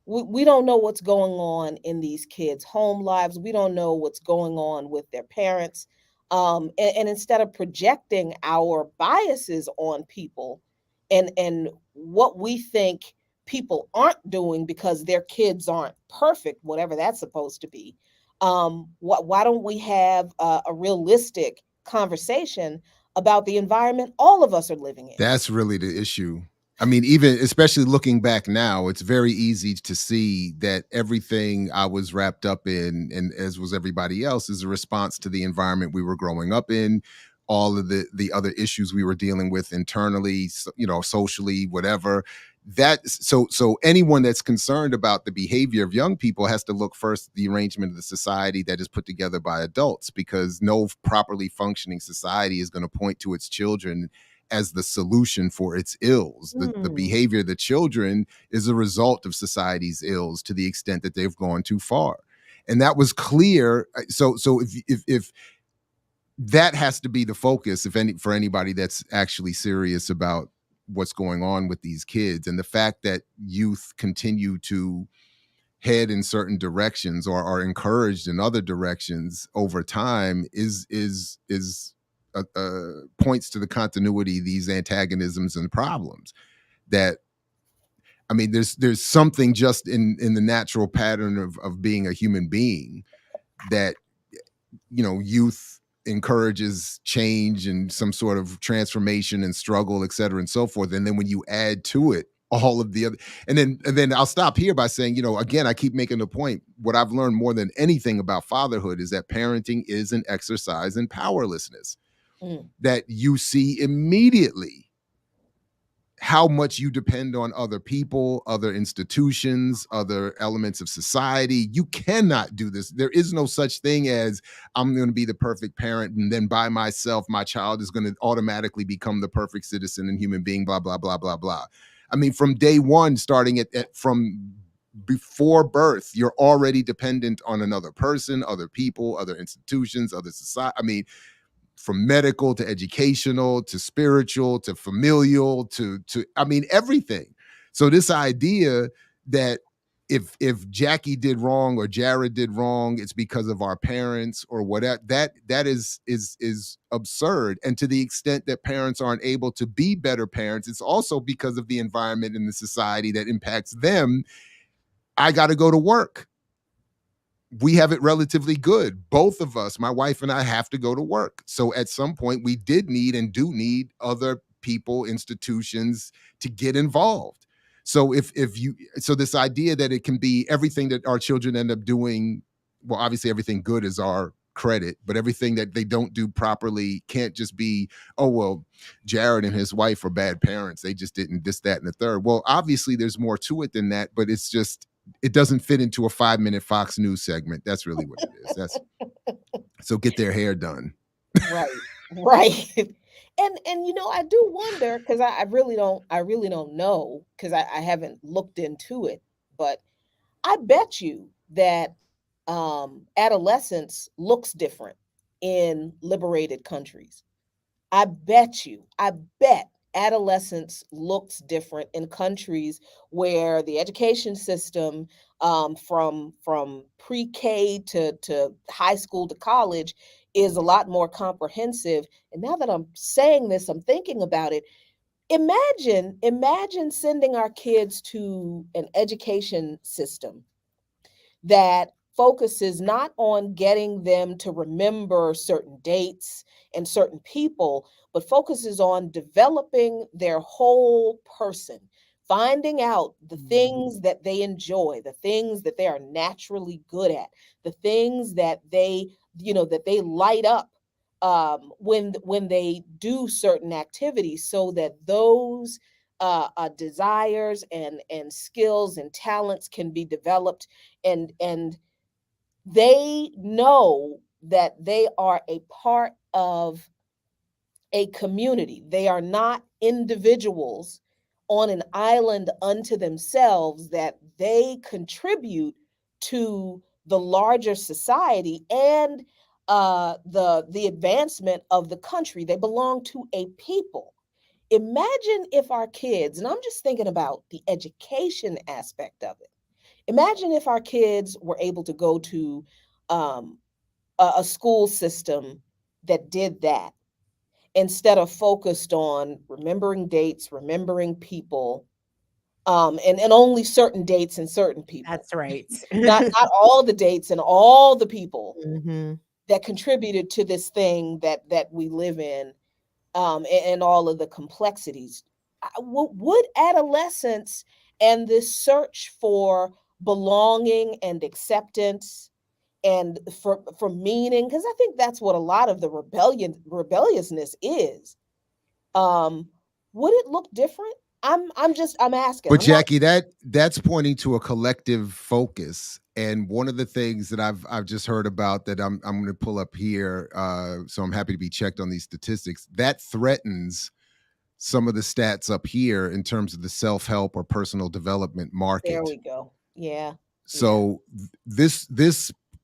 We don't know what's going on in these kids' home lives. We don't know what's going on with their parents. And instead of projecting our biases on people and what we think people aren't doing because their kids aren't perfect, whatever that's supposed to be, why don't we have a realistic conversation about the environment all of us are living in? That's really the issue. I mean, even especially looking back now, it's very easy to see that everything I was wrapped up in, and as was everybody else, is a response to the environment we were growing up in, all of the other issues we were dealing with internally, socially, whatever. So anyone that's concerned about the behavior of young people has to look first at the arrangement of the society that is put together by adults, because no properly functioning society is going to point to its children as the solution for its ills. The behavior of the children is a result of society's ills to the extent that they've gone too far. And that was clear. So if that has to be the focus, for anybody that's actually serious about what's going on with these kids, and the fact that youth continue to head in certain directions or are encouraged in other directions over time is points to the continuity of these antagonisms and problems. That, I mean, there's something just in the natural pattern of being a human being that youth encourages change and some sort of transformation and struggle, et cetera, and so forth. And then when you add to it all of the other. And then I'll stop here by saying, again, I keep making the point. What I've learned more than anything about fatherhood is that parenting is an exercise in powerlessness. That you see immediately how much you depend on other people, other institutions, other elements of society. You cannot do this. There is no such thing as I'm going to be the perfect parent and then by myself, my child is going to automatically become the perfect citizen and human being, blah, blah, blah, blah, blah. I mean, from day one, starting from before birth, you're already dependent on another person, other people, other institutions, other society. I mean, from medical to educational to spiritual to familial to everything. So this idea that if Jackie did wrong or Jared did wrong, it's because of our parents or whatever, that is absurd. And to the extent that parents aren't able to be better parents, it's also because of the environment and the society that impacts them. I got to go to work. We have it relatively good. Both of us, my wife and I, have to go to work. So at some point we did need and do need other people, institutions to get involved. So so this idea that it can be everything that our children end up doing, well, obviously everything good is our credit, but everything that they don't do properly can't just be, oh, well, Jared and his wife are bad parents. They just didn't this, that, and the third. Well, obviously there's more to it than that, but it's just, it doesn't fit into a 5-minute Fox News segment. That's really what it is. So get their hair done. Right. And I do wonder, because I really don't know, because I haven't looked into it, but I bet you that adolescence looks different in liberated countries. I bet adolescence looks different in countries where the education system, from pre-K to high school to college, is a lot more comprehensive. And now that I'm saying this, I'm thinking about it. Imagine sending our kids to an education system that focuses not on getting them to remember certain dates and certain people, but focuses on developing their whole person, finding out the things that they enjoy, the things that they are naturally good at, the things that they light up when they do certain activities, so that those desires and skills and talents can be developed, and they know that they are a part of a community. They are not individuals on an island unto themselves, that they contribute to the larger society and the advancement of the country. They belong to a people. Imagine if our kids, and I'm just thinking about the education aspect of it, imagine if our kids were able to go to a school system that did that, instead of focused on remembering dates, remembering people, and only certain dates and certain people. That's right. not all the dates and all the people Mhm. that contributed to this thing that we live in, and all of the complexities. Would adolescence and this search for belonging and acceptance and for meaning, because I think that's what a lot of the rebelliousness is, would it look different? I'm asking. But Jackie, that's pointing to a collective focus. And one of the things that I've just heard about that I'm going to pull up here, so I'm happy to be checked on these statistics, that threatens some of the stats up here in terms of the self-help or personal development market. There we go. Yeah. So this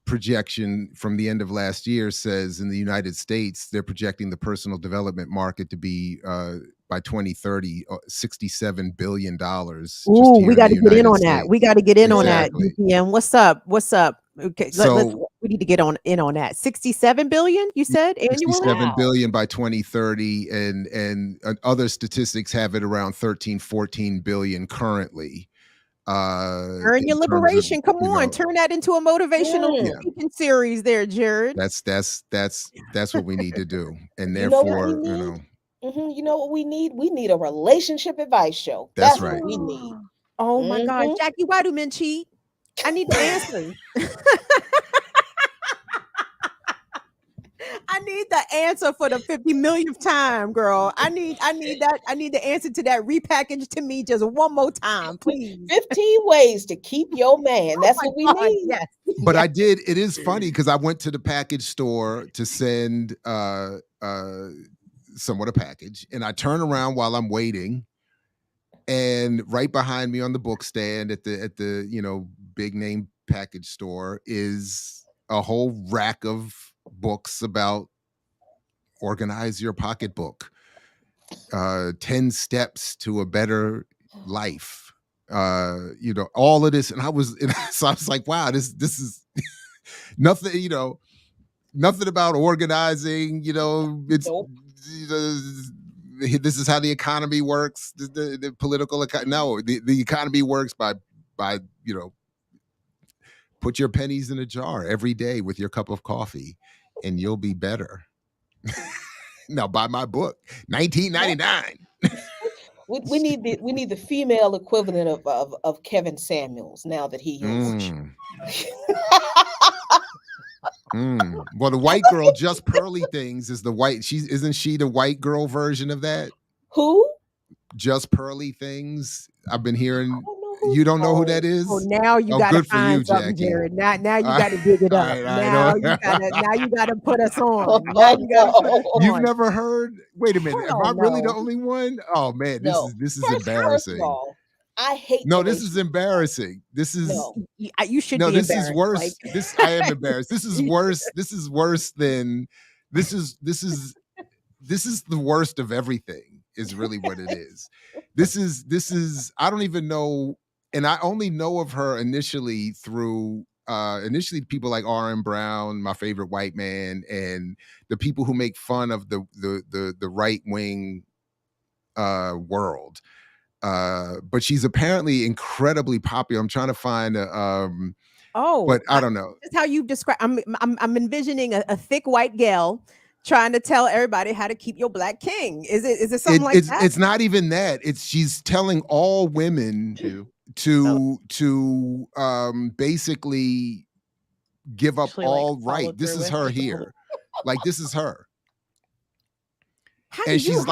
projection from the end of last year says in the United States, they're projecting the personal development market to be by 2030, $67 billion. Ooh, we got to get in on that. We got to get in on that. DPM, what's up? Okay, so we need to get in on that. 67 billion, you said, annually? 67 billion by 2030, and other statistics have it around 13-14 billion currently. Earn your liberation. Come on, turn that into a motivational speaking series there, Jared. That's what we need to do. And therefore, You know what we need? We need a relationship advice show. That's That's right. what we need. Oh my gosh, Mhm. Jackie, why do men cheat? I need the answer. I need the answer for the 50 millionth time, girl. I need that. I need the answer to that. Repackage to me just one more time, please. 15 ways to keep your man. That's Oh my what we God, need. yes. But yes. I did. It is funny because I went to the package store to send someone a package, and I turn around while I'm waiting, and right behind me on the book stand at the big name package store is a whole rack of books about organize your pocketbook, 10 steps to a better life, all of this. And so I was like, wow, this is nothing, nothing about organizing, it's Nope. this is how the economy works. The political no, the economy works by put your pennies in a jar every day with your cup of coffee, and you'll be better. Now buy my book, $19.99. We need the female equivalent of Kevin Samuels now that he is. Well, the white girl, Just Pearly Things, is the white. Isn't she the white girl version of that? Who? Just Pearly Things. I've been hearing. Who You don't know who that is? Oh, now you gotta good for find you, something, Jackie. Jared. Now you gotta dig it all up. right, Now you gotta put us on. Now you gotta put us You've on. never heard? Wait a minute. Am I really the only one? Oh man, this is embarrassing. First of all, I hate. No, this is embarrassing. This is You should no. be This is embarrassed. worse. Like, I am embarrassed. This is worse. This is worse than. This is the worst of everything. Is really what it is. This is. I don't even know, and I only know of her initially through. Initially, people like R.M. Brown, my favorite white man, and the people who make fun of the right wing world. But she's apparently incredibly popular. I'm trying to find but I don't know. That's how you describe. I'm envisioning a thick white gal trying to tell everybody how to keep your black king. Is it something like that? It's not even that. She's telling all women to basically give up all right. This is her here. Like this is her. How did you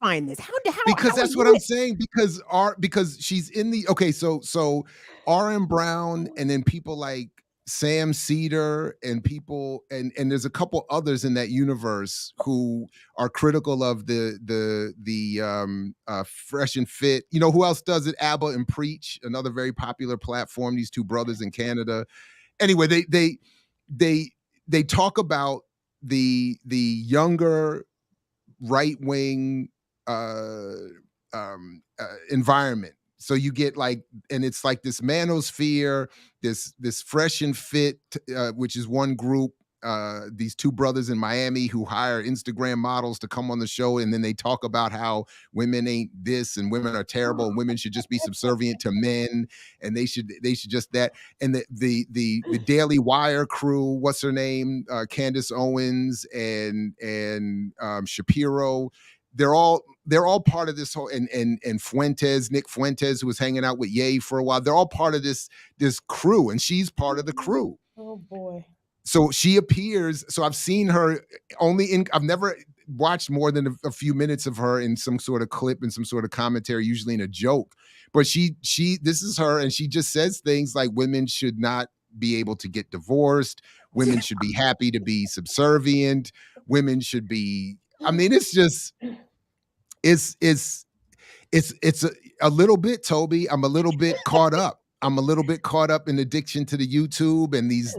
find this? Because that's what I'm saying. Because she's in the so R.M. Brown, and then people like Sam Cedar and people and there's a couple others in that universe who are critical of the Fresh and Fit. You know who else does it? ABBA and Preach, another very popular platform. These two brothers in Canada. Anyway, they talk about the younger right-wing environment. So you get and it's like this manosphere, this Fresh and Fit, which is one group, these two brothers in Miami who hire Instagram models to come on the show, and then they talk about how women ain't this and women are terrible and women should just be subservient to men and they should just that. And the Daily Wire crew, what's her name, Candace Owens and Shapiro, they're all part of this whole and Nick Fuentes, who was hanging out with Ye for a while. They're all part of this crew, and she's part of the crew. Oh boy. So she appears. So I've seen her I've never watched more than a few minutes of her in some sort of clip and some sort of commentary, usually in a joke. But this is her, and she just says things like women should not be able to get divorced. Women should be happy to be subservient. Women should be. I mean, it's just. It's a little bit, Toby. I'm a little bit caught up. I'm a little bit caught up in addiction to the YouTube and these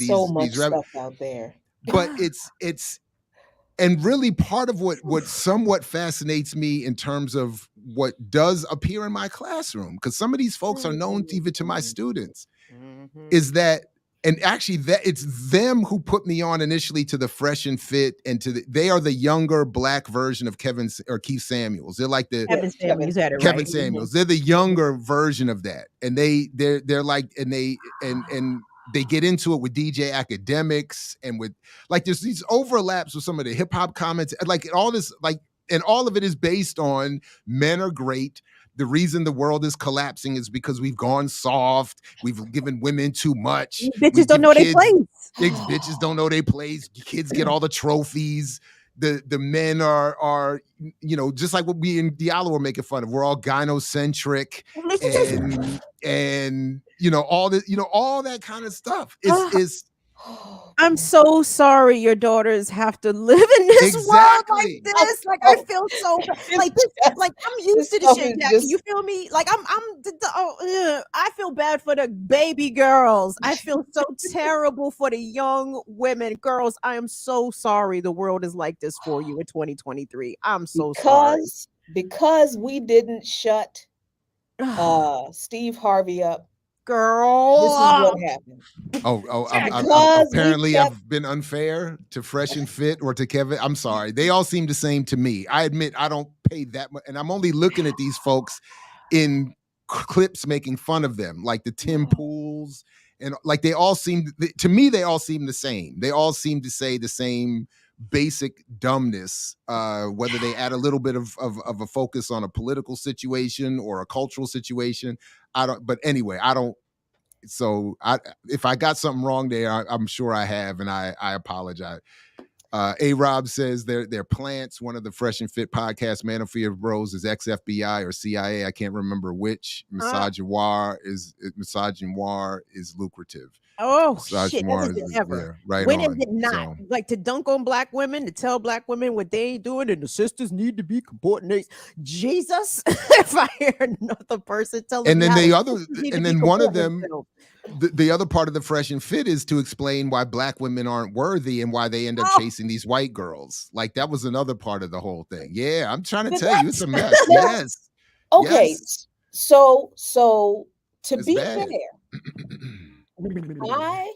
so much stuff out there. But it's and really part of what somewhat fascinates me in terms of what does appear in my classroom, because some of these folks are known even to my students, is that. And actually, it's them who put me on initially to the Fresh and Fit, and they are the younger black version of Keith Samuels. They're like the Kevin Samuels. Kevin Samuels. They're the younger version of that, and they're like, and they get into it with DJ Academics and with like there's these overlaps with some of the hip hop comments, like all this, like and all of it is based on men are great. The reason the world is collapsing is because we've gone soft. We've given women too much. Bitches We don't give know their kids- place. Bitches don't know their place. Kids get all the trophies. The men are just like what we in Diallo were making fun of. We're all gynocentric and all that kind of stuff. It's I'm so sorry your daughters have to live in this world like Exactly. this. Like I feel so like this. Like I'm used to the stuff shit, is Jackie. just- You feel me? Like I feel bad for the baby girls. I feel so terrible for the young women, girls. I am so sorry the world is like this for you in 2023. I'm so sorry. Because we didn't shut Steve Harvey up. Girl, This is what happened. Apparently I've been unfair to Fresh and Fit or to Kevin. I'm sorry. They all seem the same to me. I admit I don't pay that much, and I'm only looking at these folks in clips making fun of them, like the Tim Pools, and like they all seem to me. They all seem the same. They all seem to say the same basic dumbness, whether they add a little bit of a focus on a political situation or a cultural situation. But anyway, I don't. So if I got something wrong there, I'm sure I have, and I apologize. A-Rob says they're plants. One of the Fresh and Fit podcast, Manosphere Bros, is ex-FBI or CIA. I can't remember which. Misogynoir is lucrative. Oh shit! Misogynoir That is ever. right When on. is it not? So, Like to dunk on black women, to tell black women what they ain't doing, and the sisters need to be comporting. Jesus, if I hear another person telling and me then how one of them, the other part of the Fresh and Fit is to explain why black women aren't worthy and why they end up chasing these white girls. Like that was another part of the whole thing. Yeah, I'm trying to tell you, it's a mess. Yes. Okay, Yes. so to It's be bad. fair, I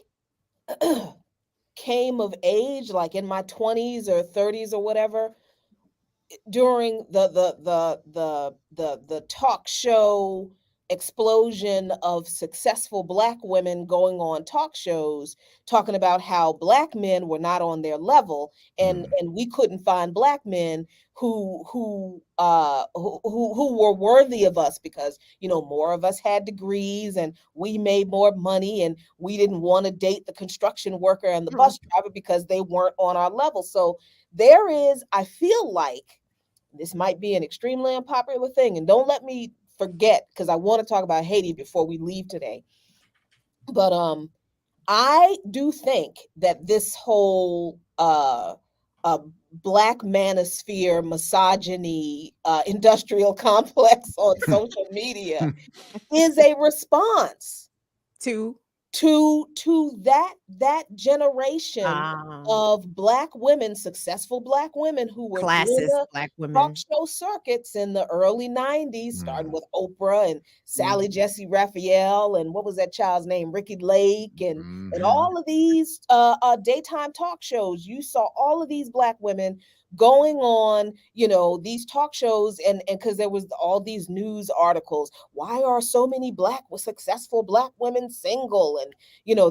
came of age like in my 20s or 30s or whatever during the talk show explosion of successful black women going on talk shows talking about how black men were not on their level and we couldn't find black men who were worthy of us because more of us had degrees and we made more money and we didn't want to date the construction worker and the bus driver because they weren't on our level. So there is, I feel like this might be an extremely unpopular thing, and don't let me forget because I want to talk about Haiti before we leave today. But I do think that this whole black manosphere misogyny industrial complex on social media is a response to that generation of black women, successful black women who were doing black women talk show circuits in the early 90s, starting with Oprah and Sally Jesse Raphael and what was that child's name, Ricky Lake, and all of these daytime talk shows. You saw all of these black women going on, these talk shows, and because there was all these news articles, why are so many successful black women single? And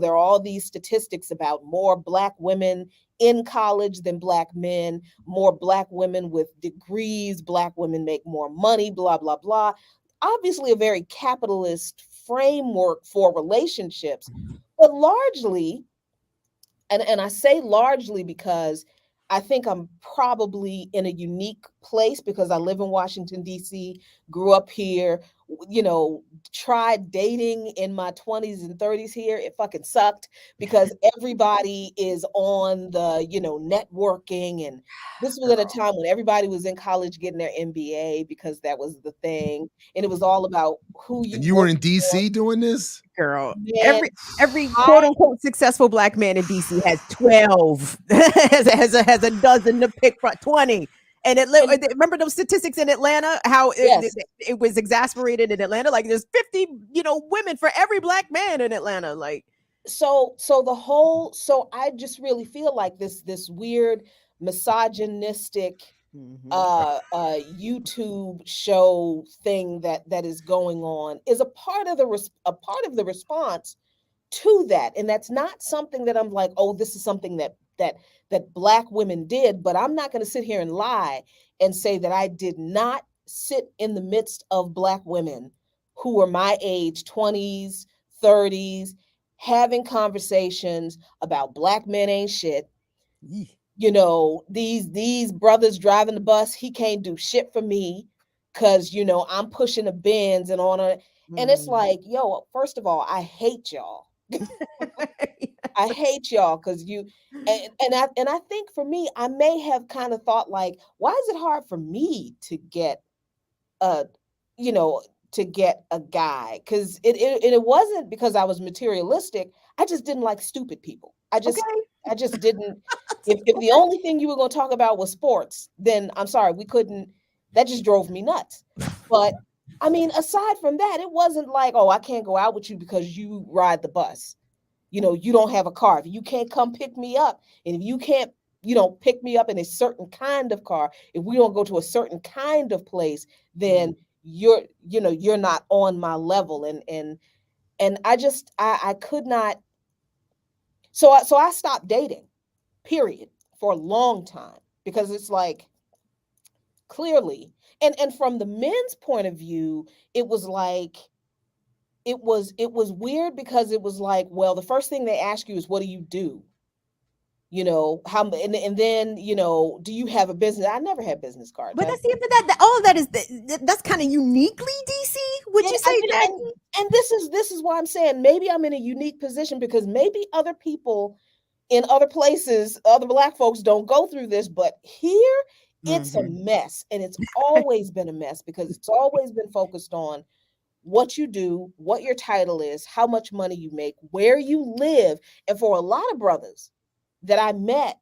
there are all these statistics about more black women in college than black men, more black women with degrees, black women make more money, blah blah blah. Obviously a very capitalist framework for relationships, but largely, and I say largely because I think I'm probably in a unique place because I live in Washington, D.C., grew up here, tried dating in my 20s and 30s here. It fucking sucked because everybody is on the, networking. And this was at a time when everybody was in college getting their MBA because that was the thing. And it was all about who you And you were in D.C. doing this? Girl, Man, every quote unquote successful black man in DC has 12, has a dozen to pick from, 20. And remember those statistics in Atlanta, how it was exasperated in Atlanta, like there's 50, women for every black man in Atlanta, like. So I just really feel like this weird misogynistic YouTube show thing that is going on is a part of the response to that. And that's not something that I'm like, oh, this is something that that Black women did, but I'm not going to sit here and lie and say that I did not sit in the midst of Black women who were my age, 20s, 30s, having conversations about Black men ain't shit. You know, these brothers driving the bus, he can't do shit for me because, you know, I'm pushing a Benz and on a, and it's like, yo, first of all, I hate y'all. I hate y'all because you, and I think for me, I may have kind of thought like, why is it hard for me to get a, you know, to get a guy? Because it wasn't because I was materialistic. I just didn't like stupid people. I just didn't. If the only thing you were going to talk about was sports, then I'm sorry, we couldn't. That just drove me nuts. But I mean, aside from that, it wasn't like, oh, I can't go out with you because you ride the bus. You know, you don't have a car. If you can't come pick me up, and if you can't, you know, pick me up in a certain kind of car, if we don't go to a certain kind of place, then you're not on my level. And I could not. So I stopped dating, period, for a long time, because it's like, clearly, and from the men's point of view, it was like, it was weird because it was like, well, the first thing they ask you is, what do you do? You know, how, and then, you know, do you have a business? I never had business cards. But that's all of that is that's kind of uniquely DC. Would you say that? And this is why I'm saying maybe I'm in a unique position, because maybe other people in other places, other Black folks don't go through this, but here it's a mess, and it's always been a mess because it's always been focused on what you do, what your title is, how much money you make, where you live. And for a lot of brothers that I met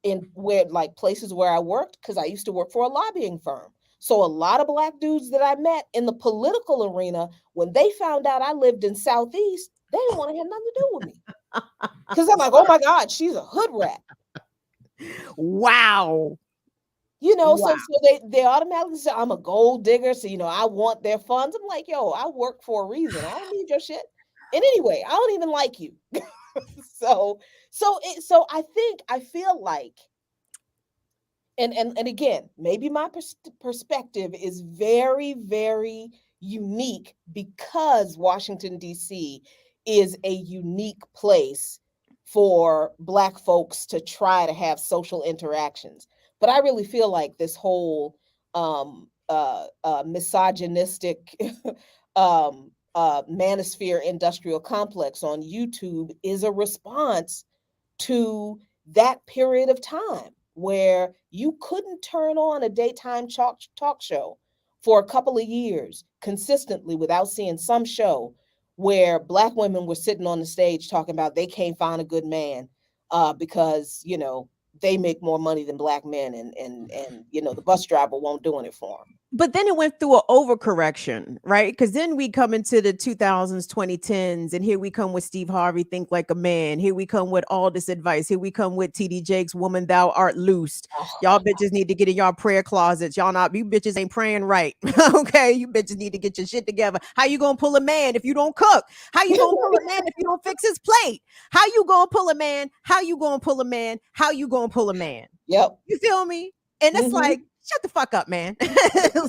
in where, like, places where I worked, because I used to work for a lobbying firm. So a lot of Black dudes that I met in the political arena, when they found out I lived in Southeast, they didn't want to have nothing to do with me. Because I'm like, oh my God, she's a hood rat. Wow. You know, Wow. so they automatically say I'm a gold digger. So, you know, I want their funds. I'm like, yo, I work for a reason. I don't need your shit. And anyway, I don't even like you. So I feel like, and again, maybe my perspective is very, very unique because Washington, D.C. is a unique place for Black folks to try to have social interactions. But I really feel like this whole misogynistic manosphere industrial complex on YouTube is a response to that period of time where you couldn't turn on a daytime talk show for a couple of years consistently without seeing some show where Black women were sitting on the stage talking about they can't find a good man because, you know, they make more money than Black men, and you know, the bus driver won't doing it for them. But then it went through an overcorrection, right? Because then we come into the 2000s, 2010s, and here we come with Steve Harvey, Think Like a Man. Here we come with all this advice. Here we come with TD Jakes, Woman Thou Art Loosed. Y'all bitches need to get in y'all prayer closets. You bitches ain't praying right. Okay, you bitches need to get your shit together. How you gonna pull a man if you don't cook? How you gonna pull a man if you don't fix his plate? How you gonna pull a man? How you gonna pull a man? How you gonna pull a man? Yep. You feel me? And it's like, shut the fuck up, man.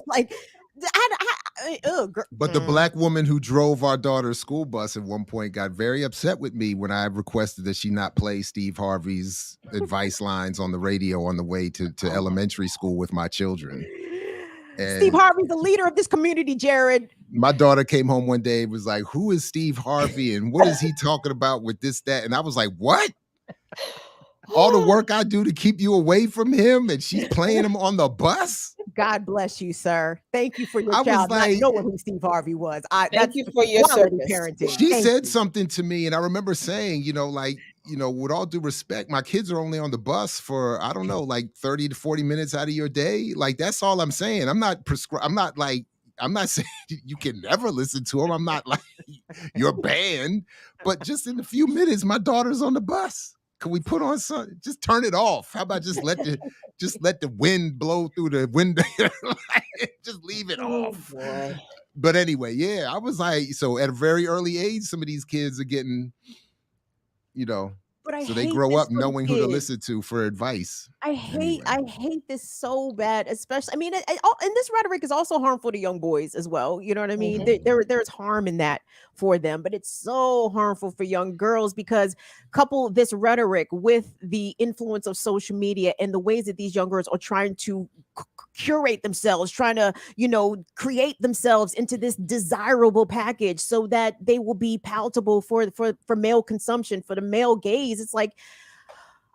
Like, but the Black woman who drove our daughter's school bus at one point got very upset with me when I requested that she not play Steve Harvey's advice lines on the radio on the way to elementary school with my children. And Steve Harvey's the leader of this community, Jared. My daughter came home one day and was like, who is Steve Harvey and what is he talking about with this, that? And I was like, what? All the work I do to keep you away from him, and she's playing him on the bus? God bless you, sir. Thank you for your I child was like, not knowing who Steve Harvey was. Thank you for your service. Parenting. She Thank said you. something to me, and I remember saying, you know, like, you know, with all due respect, my kids are only on the bus for, I don't know, like 30 to 40 minutes out of your day. Like, that's all I'm saying. I'm not saying you can never listen to them. I'm not like your band, but just in a few minutes, my daughter's on the bus. Can we put on something? Just turn it off. How about just let the wind blow through the window? Just leave it off. Boy. But anyway, yeah, I was like, so at a very early age, some of these kids are getting, you know, But I So they hate grow this up for the knowing who to kids. listen to for advice. I hate Anyway. I hate this so bad, especially I mean, and this rhetoric is also harmful to young boys as well. You know what I mean? Mhm. There's harm in that for them, but it's so harmful for young girls because couple this rhetoric with the influence of social media and the ways that these young girls are trying to curate themselves, trying to, create themselves into this desirable package so that they will be palatable for male consumption, for the male gaze. It's like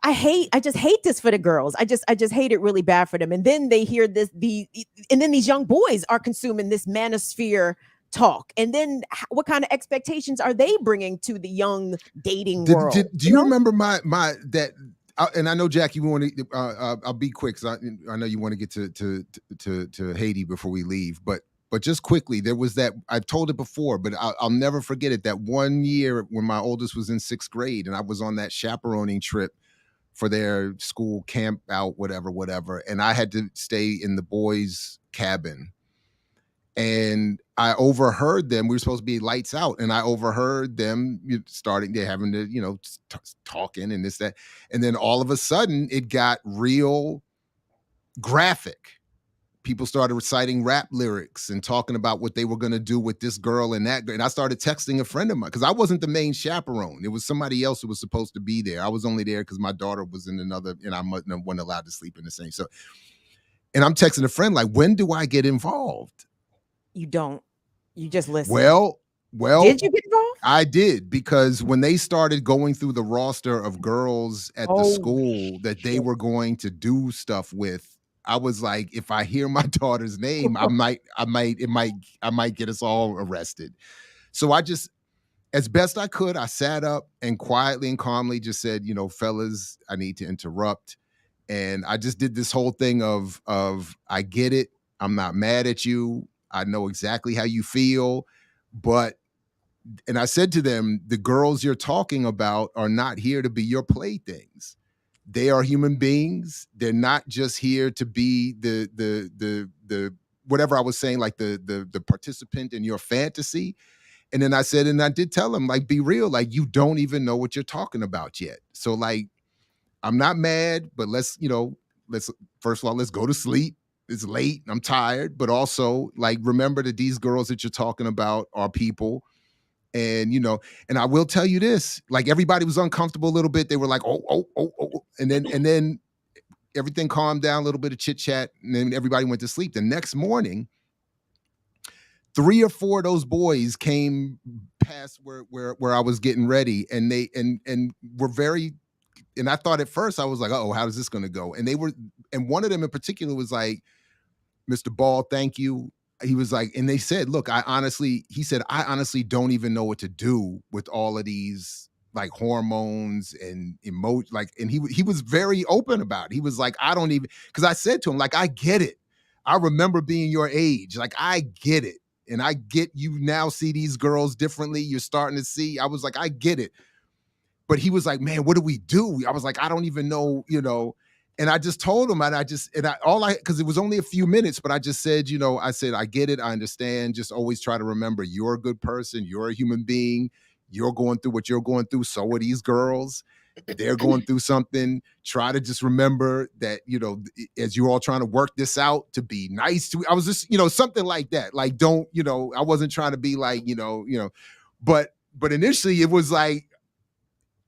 I just hate this for the girls. I just hate it really bad for them. And then they hear and then these young boys are consuming this manosphere talk. And then what kind of expectations are they bringing to the young dating world? Do you remember my that? And I know, Jack, you want to. I'll be quick because I know you want to get to Haiti before we leave. But just quickly, there was that. I've told it before, but I'll never forget it. That one year when my oldest was in 6th grade, and I was on that chaperoning trip for their school camp out, whatever. And I had to stay in the boys' cabin. And I overheard them. We were supposed to be lights out. And I overheard them they're having to, talking and this, that. And then all of a sudden it got real graphic. People started reciting rap lyrics and talking about what they were going to do with this girl and that girl. And I started texting a friend of mine because I wasn't the main chaperone. It was somebody else who was supposed to be there. I was only there because my daughter was in another, and I wasn't allowed to sleep in the same. So, and I'm texting a friend like, when do I get involved? You don't. You just listen. Well, did you get involved? I did, because when they started going through the roster of girls at the school that they were going to do stuff with, I was like, if I hear my daughter's name, I might get us all arrested. So I just, as best I could, I sat up and quietly and calmly just said, fellas, I need to interrupt. And I just did this whole thing of I get it. I'm not mad at you. I know exactly how you feel. And I said to them, the girls you're talking about are not here to be your playthings. They are human beings. They're not just here to be the whatever I was saying, like the participant in your fantasy. And then I said, and I did tell them, like, be real, like, you don't even know what you're talking about yet. So, like, I'm not mad, but let's first of all, let's go to sleep. It's late. I'm tired, but also, like, remember that these girls that you're talking about are people. And, and I will tell you this, like, everybody was uncomfortable a little bit. They were like, oh. And then everything calmed down, a little bit of chit chat. And then everybody went to sleep. The next morning, 3 or 4 of those boys came past where I was getting ready. And they, and were very, and I thought at first I was like, oh, how is this going to go? And one of them in particular was like, Mr. Ball, thank you. He was like, and they said, look, I honestly don't even know what to do with all of these, like, hormones and and he was very open about it. He was like, I don't even, because I said to him, like, I get it. I remember being your age. Like, I get it. And I get you now see these girls differently. You're starting to see. I was like, I get it. But he was like, man, what do we do? I was like, I don't even know, And I just told him, because it was only a few minutes, but I just said, I said, I get it. I understand. Just always try to remember you're a good person. You're a human being. You're going through what you're going through. So are these girls. They're going through something. Try to just remember that, as you're all trying to work this out, to be nice to, I was just, something like that. Like, don't, I wasn't trying to be like, but initially it was like,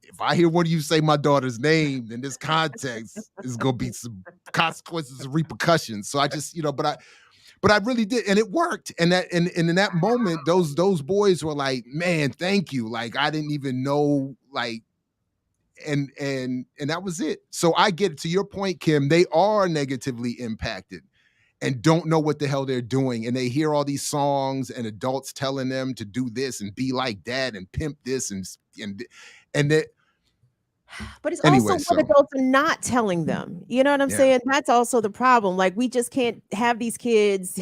if I hear one of you say my daughter's name in this context, there's gonna be some consequences and repercussions. So I just, but I really did, and it worked. And in that moment, those boys were like, man, thank you. Like, I didn't even know, like, and that was it. So I get it. To your point, Kim, they are negatively impacted and don't know what the hell they're doing. And they hear all these songs and adults telling them to do this and be like that and pimp this and that. But it's Anyway, also what adults are not telling them. You know what I'm saying? That's also the problem. Like, we just can't have these kids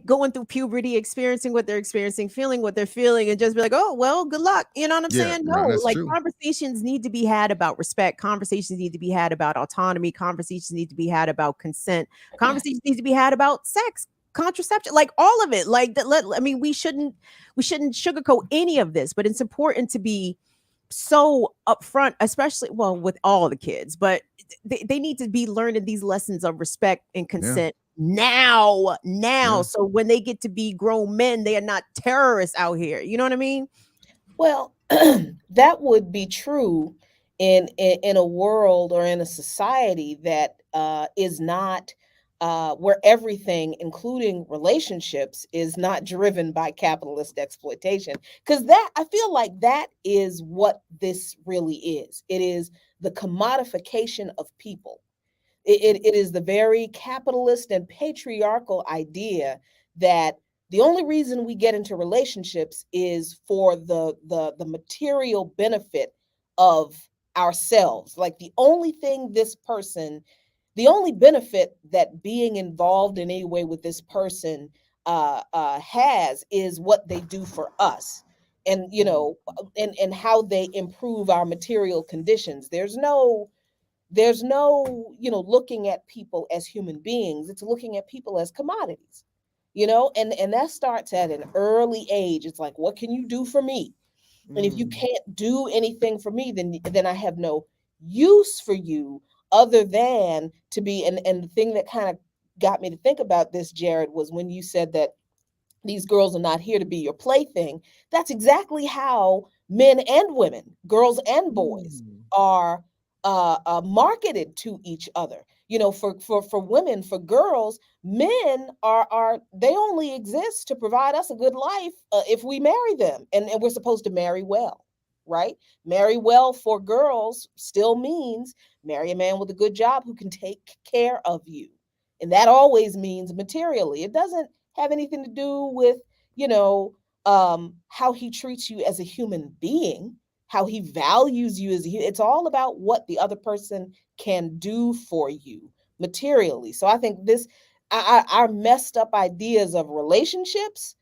going through puberty, experiencing what they're experiencing, feeling what they're feeling, and just be like, oh, well, good luck. You know what I'm saying? No, like, true. Conversations need to be had about respect. Conversations need to be had about autonomy. Conversations need to be had about consent. Conversations need to be had about sex, contraception, like all of it. Like, we shouldn't sugarcoat any of this, but it's important to be so upfront, especially well with all the kids, but they need to be learning these lessons of respect and consent now. Yeah. So when they get to be grown men, they are not terrorists out here. You know what I mean? Well, that would be true in a world or in a society that is not where everything, including relationships, is not driven by capitalist exploitation. Because that I feel like that is what this really is. It is the commodification of people. It is the very capitalist and patriarchal idea that the only reason we get into relationships is for the material benefit of ourselves. Like the only benefit that being involved in any way with this person has is what they do for us, and and how they improve our material conditions. There's no looking at people as human beings. It's looking at people as commodities, and that starts at an early age. It's like, what can you do for me? And if you can't do anything for me, then I have no use for you, other than to be. And the thing that kind of got me to think about this, Jared, was when you said that these girls are not here to be your plaything. That's exactly how men and women, girls and boys, are marketed to each other. For women, for girls, men are they only exist to provide us a good life if we marry them, and we're supposed to marry well, right? Marry well for girls still means marry a man with a good job who can take care of you, and that always means materially. It doesn't have anything to do with how he treats you as a human being, how he values you as it's all about what the other person can do for you materially. So I think our messed up ideas of relationships,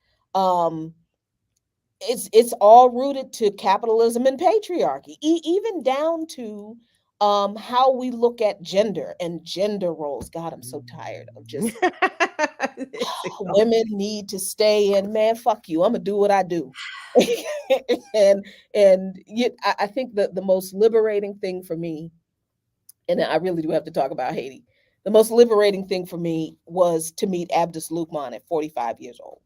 it's all rooted to capitalism and patriarchy, even down to how we look at gender and gender roles. God, I'm so tired of just women need to stay in. Man, fuck you, I'm gonna do what I do. and yet I think that the most liberating thing for me, and I really do have to talk about Haiti, the most liberating thing for me was to meet Abdus Lukman at 45 years old,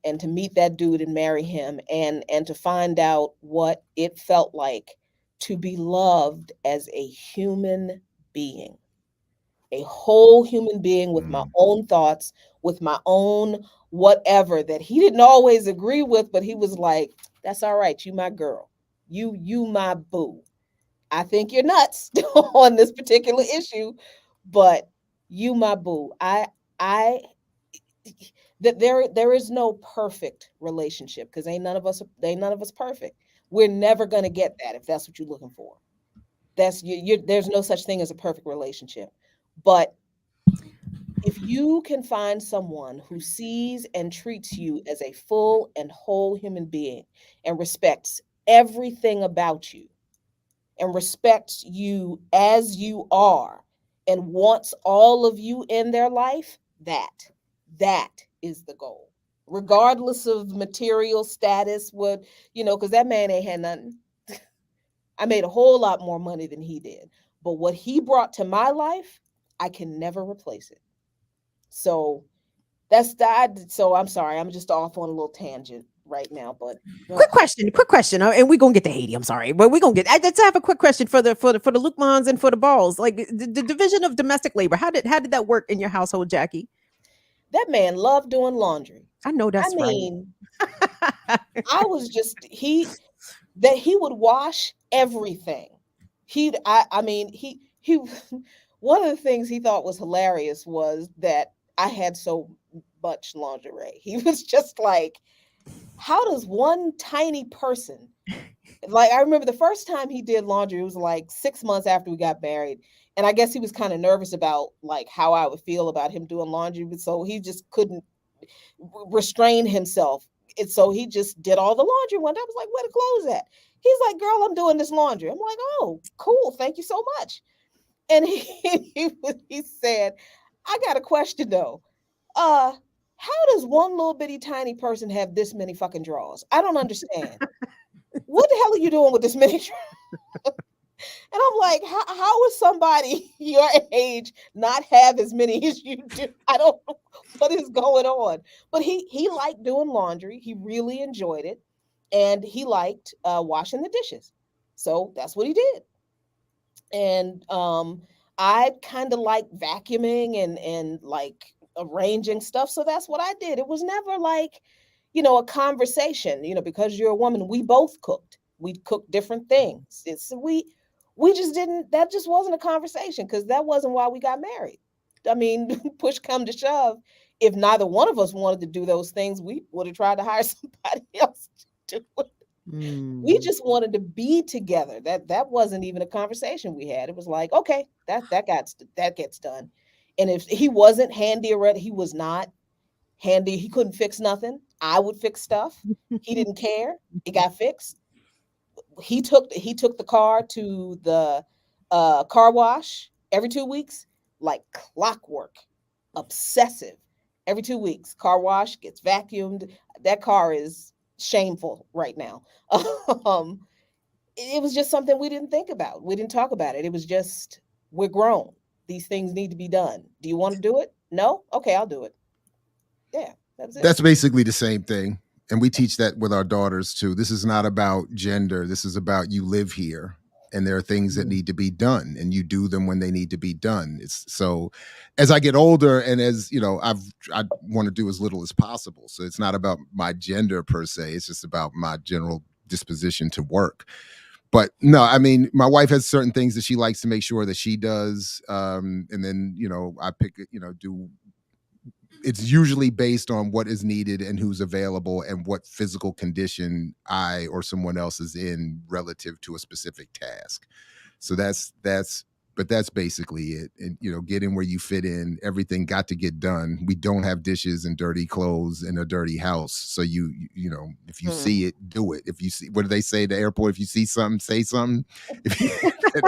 and to meet that dude and marry him, and to find out what it felt like to be loved as a human being, a whole human being with my own thoughts, with my own whatever that he didn't always agree with, but he was like, that's all right, you my girl, you my boo. I think you're nuts on this particular issue, but you my boo. I that there is no perfect relationship, because ain't none of us perfect. We're never going to get that if that's what you're looking for. There's no such thing as a perfect relationship. But if you can find someone who sees and treats you as a full and whole human being, and respects everything about you, and respects you as you are, and wants all of you in their life, that is the goal, regardless of material status. Because that man ain't had nothing. I made a whole lot more money than he did, but what he brought to my life, I can never replace it. So that's that. So I'm sorry, I'm just off on a little tangent right now, but quick question, and we're gonna get to Haiti. I'm sorry, but we're gonna get. I just have a quick question for the Lukmans and for the Balls. Like the division of domestic labor. How did that work in your household, Jackie? That man loved doing laundry. I know that's right. I was just he would wash everything. He one of the things he thought was hilarious was that I had so much lingerie. He was just like, how does one tiny person, like, I remember the first time he did laundry, it was like 6 months after we got married. And I guess he was kind of nervous about like how I would feel about him doing laundry. But so he just couldn't restrain himself. And so he just did all the laundry one day. I was like, where the clothes at? He's like, girl, I'm doing this laundry. I'm like, oh, cool. Thank you so much. And he said, I got a question though. How does one little bitty tiny person have this many fucking drawers? I don't understand. what the hell are you doing with this miniature? And I'm like, how is somebody your age not have as many as you do? I don't know what is going on. But he liked doing laundry. He really enjoyed it. And he liked washing the dishes. So that's what he did. And I kind of like vacuuming and like arranging stuff. So that's what I did. It was never like, a conversation, because you're a woman, we both cooked. We cooked different things. We just didn't, that just wasn't a conversation because that wasn't why we got married. I mean, push come to shove, if neither one of us wanted to do those things, we would have tried to hire somebody else to do it. We just wanted to be together. That wasn't even a conversation we had. It was like, okay, that gets done. And if he wasn't handy or he was not handy, he couldn't fix nothing. I would fix stuff. He didn't care. It got fixed. He took the car to the car wash every 2 weeks, like clockwork, obsessive. Every 2 weeks, car wash, gets vacuumed. That car is shameful right now. It was just something we didn't think about. We didn't talk about it. It was just, we're grown. These things need to be done. Do you want to do it? No? Okay, I'll do it. Yeah, that's it. That's basically the same thing. And we teach that with our daughters too. This is not about gender. This is about, you live here and there are things that need to be done and you do them when they need to be done. It's so as I get older and as I want to do as little as possible. So it's not about my gender per se. It's just about my general disposition to work. But no, I mean, my wife has certain things that she likes to make sure that she does. And then, I pick, do. It's usually based on what is needed and who's available and what physical condition I or someone else is in relative to a specific task. So that's basically it. And, getting where you fit in, everything got to get done. We don't have dishes and dirty clothes in a dirty house. So if you see it, do it. If you see, what do they say at the airport? If you see something, say something.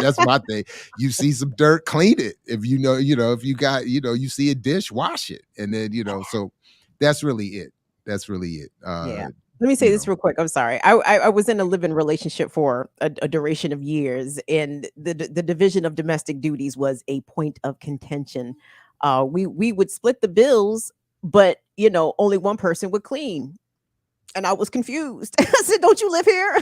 That's my thing. You see some dirt, clean it. If if you got, you see a dish, wash it. And then, so that's really it. That's really it. Yeah. Let me say this real quick. I'm sorry. I was in a live-in relationship for a duration of years, and the division of domestic duties was a point of contention. We would split the bills, but only one person would clean. And I was confused. I said, "Don't you live here?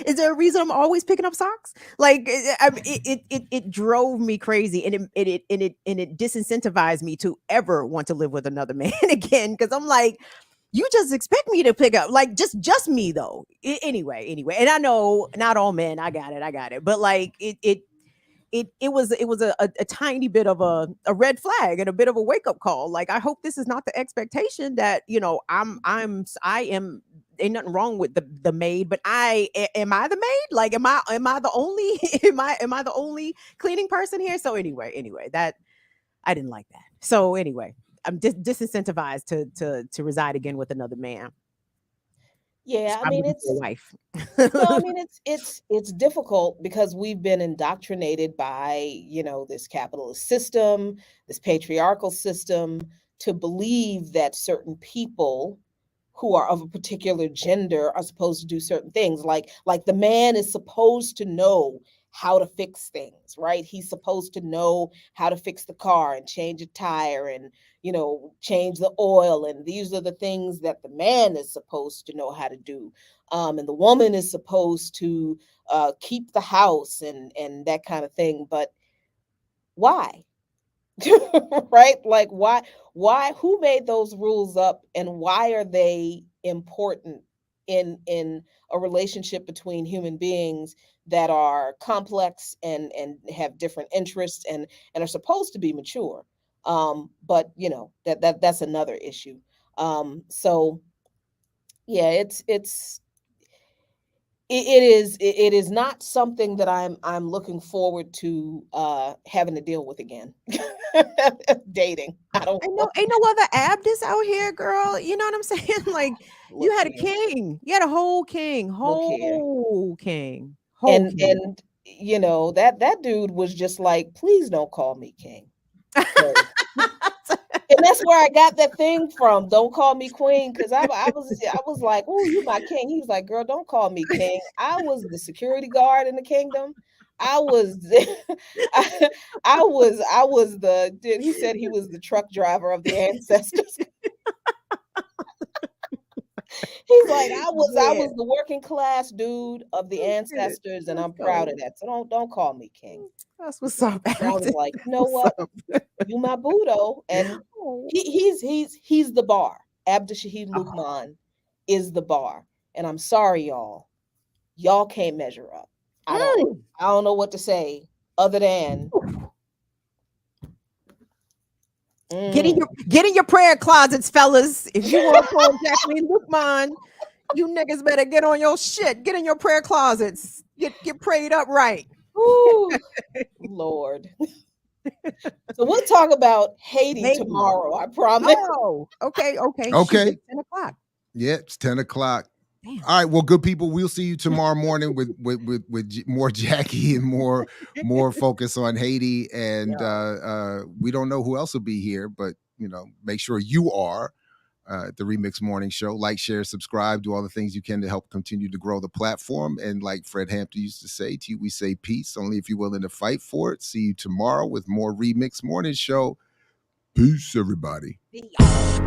Is there a reason I'm always picking up socks?" It drove me crazy, and it disincentivized me to ever want to live with another man again. Because I'm like, you just expect me to pick up, just me though. Anyway, and I know not all men. I got it. But it was a tiny bit of a red flag and a bit of a wake up call. Like, I hope this is not the expectation that I am. Ain't nothing wrong with the maid, but am I the maid? Like, am I the only am I the only cleaning person here? So anyway, that I didn't like that. So anyway, I'm disincentivized to reside again with another man. Yeah, I I'm mean, looking it's for a wife. no, I mean, it's difficult because we've been indoctrinated by, this capitalist system, this patriarchal system, to believe that certain people who are of a particular gender are supposed to do certain things. Like the man is supposed to know how to fix things, right? He's supposed to know how to fix the car and change a tire and, change the oil. And these are the things that the man is supposed to know how to do. And the woman is supposed to keep the house and that kind of thing. But why? Right? Like, why, who made those rules up and why are they important in a relationship between human beings that are complex and have different interests and are supposed to be mature? But that's another issue. So yeah, it is not something that I'm looking forward to having to deal with again. Dating. I don't Ain't no other Abdus out here, girl. You know what I'm saying? Like, you look had a here. king. You had a whole king. Look here. Whole king. And that dude was just like, please don't call me king. So, And that's where I got that thing from. Don't call me queen, because I was like, oh, you my king. He was like, girl, don't call me king. I was the security guard in the kingdom. I was I was the he said he was the truck driver of the ancestors. He's like, I was the working class dude of the ancestors, and I'm proud of that. So don't call me king. That's what's up. And I was like, you know what? You my Budo, and he's the bar. Abdul-Shahid Luqman is the bar, and I'm sorry, y'all. Y'all can't measure up. I don't know what to say other than Get in your prayer closets, fellas. If you want to call Jacqueline Luqman, you niggas better get on your shit. Get in your prayer closets. Get prayed up right. Ooh, Lord. So we'll talk about Haiti tomorrow, I promise. Oh, okay. Okay. Shoot, 10 o'clock. Yeah, it's 10 o'clock. Damn. All right, well, good people, we'll see you tomorrow morning with more Jackie and more focus on Haiti. And we don't know who else will be here, but make sure you are at the Remix Morning Show. Like, share, subscribe, do all the things you can to help continue to grow the platform. And like Fred Hampton used to say, to you, we say peace only if you're willing to fight for it. See you tomorrow with more Remix Morning Show. Peace, everybody. See y'all.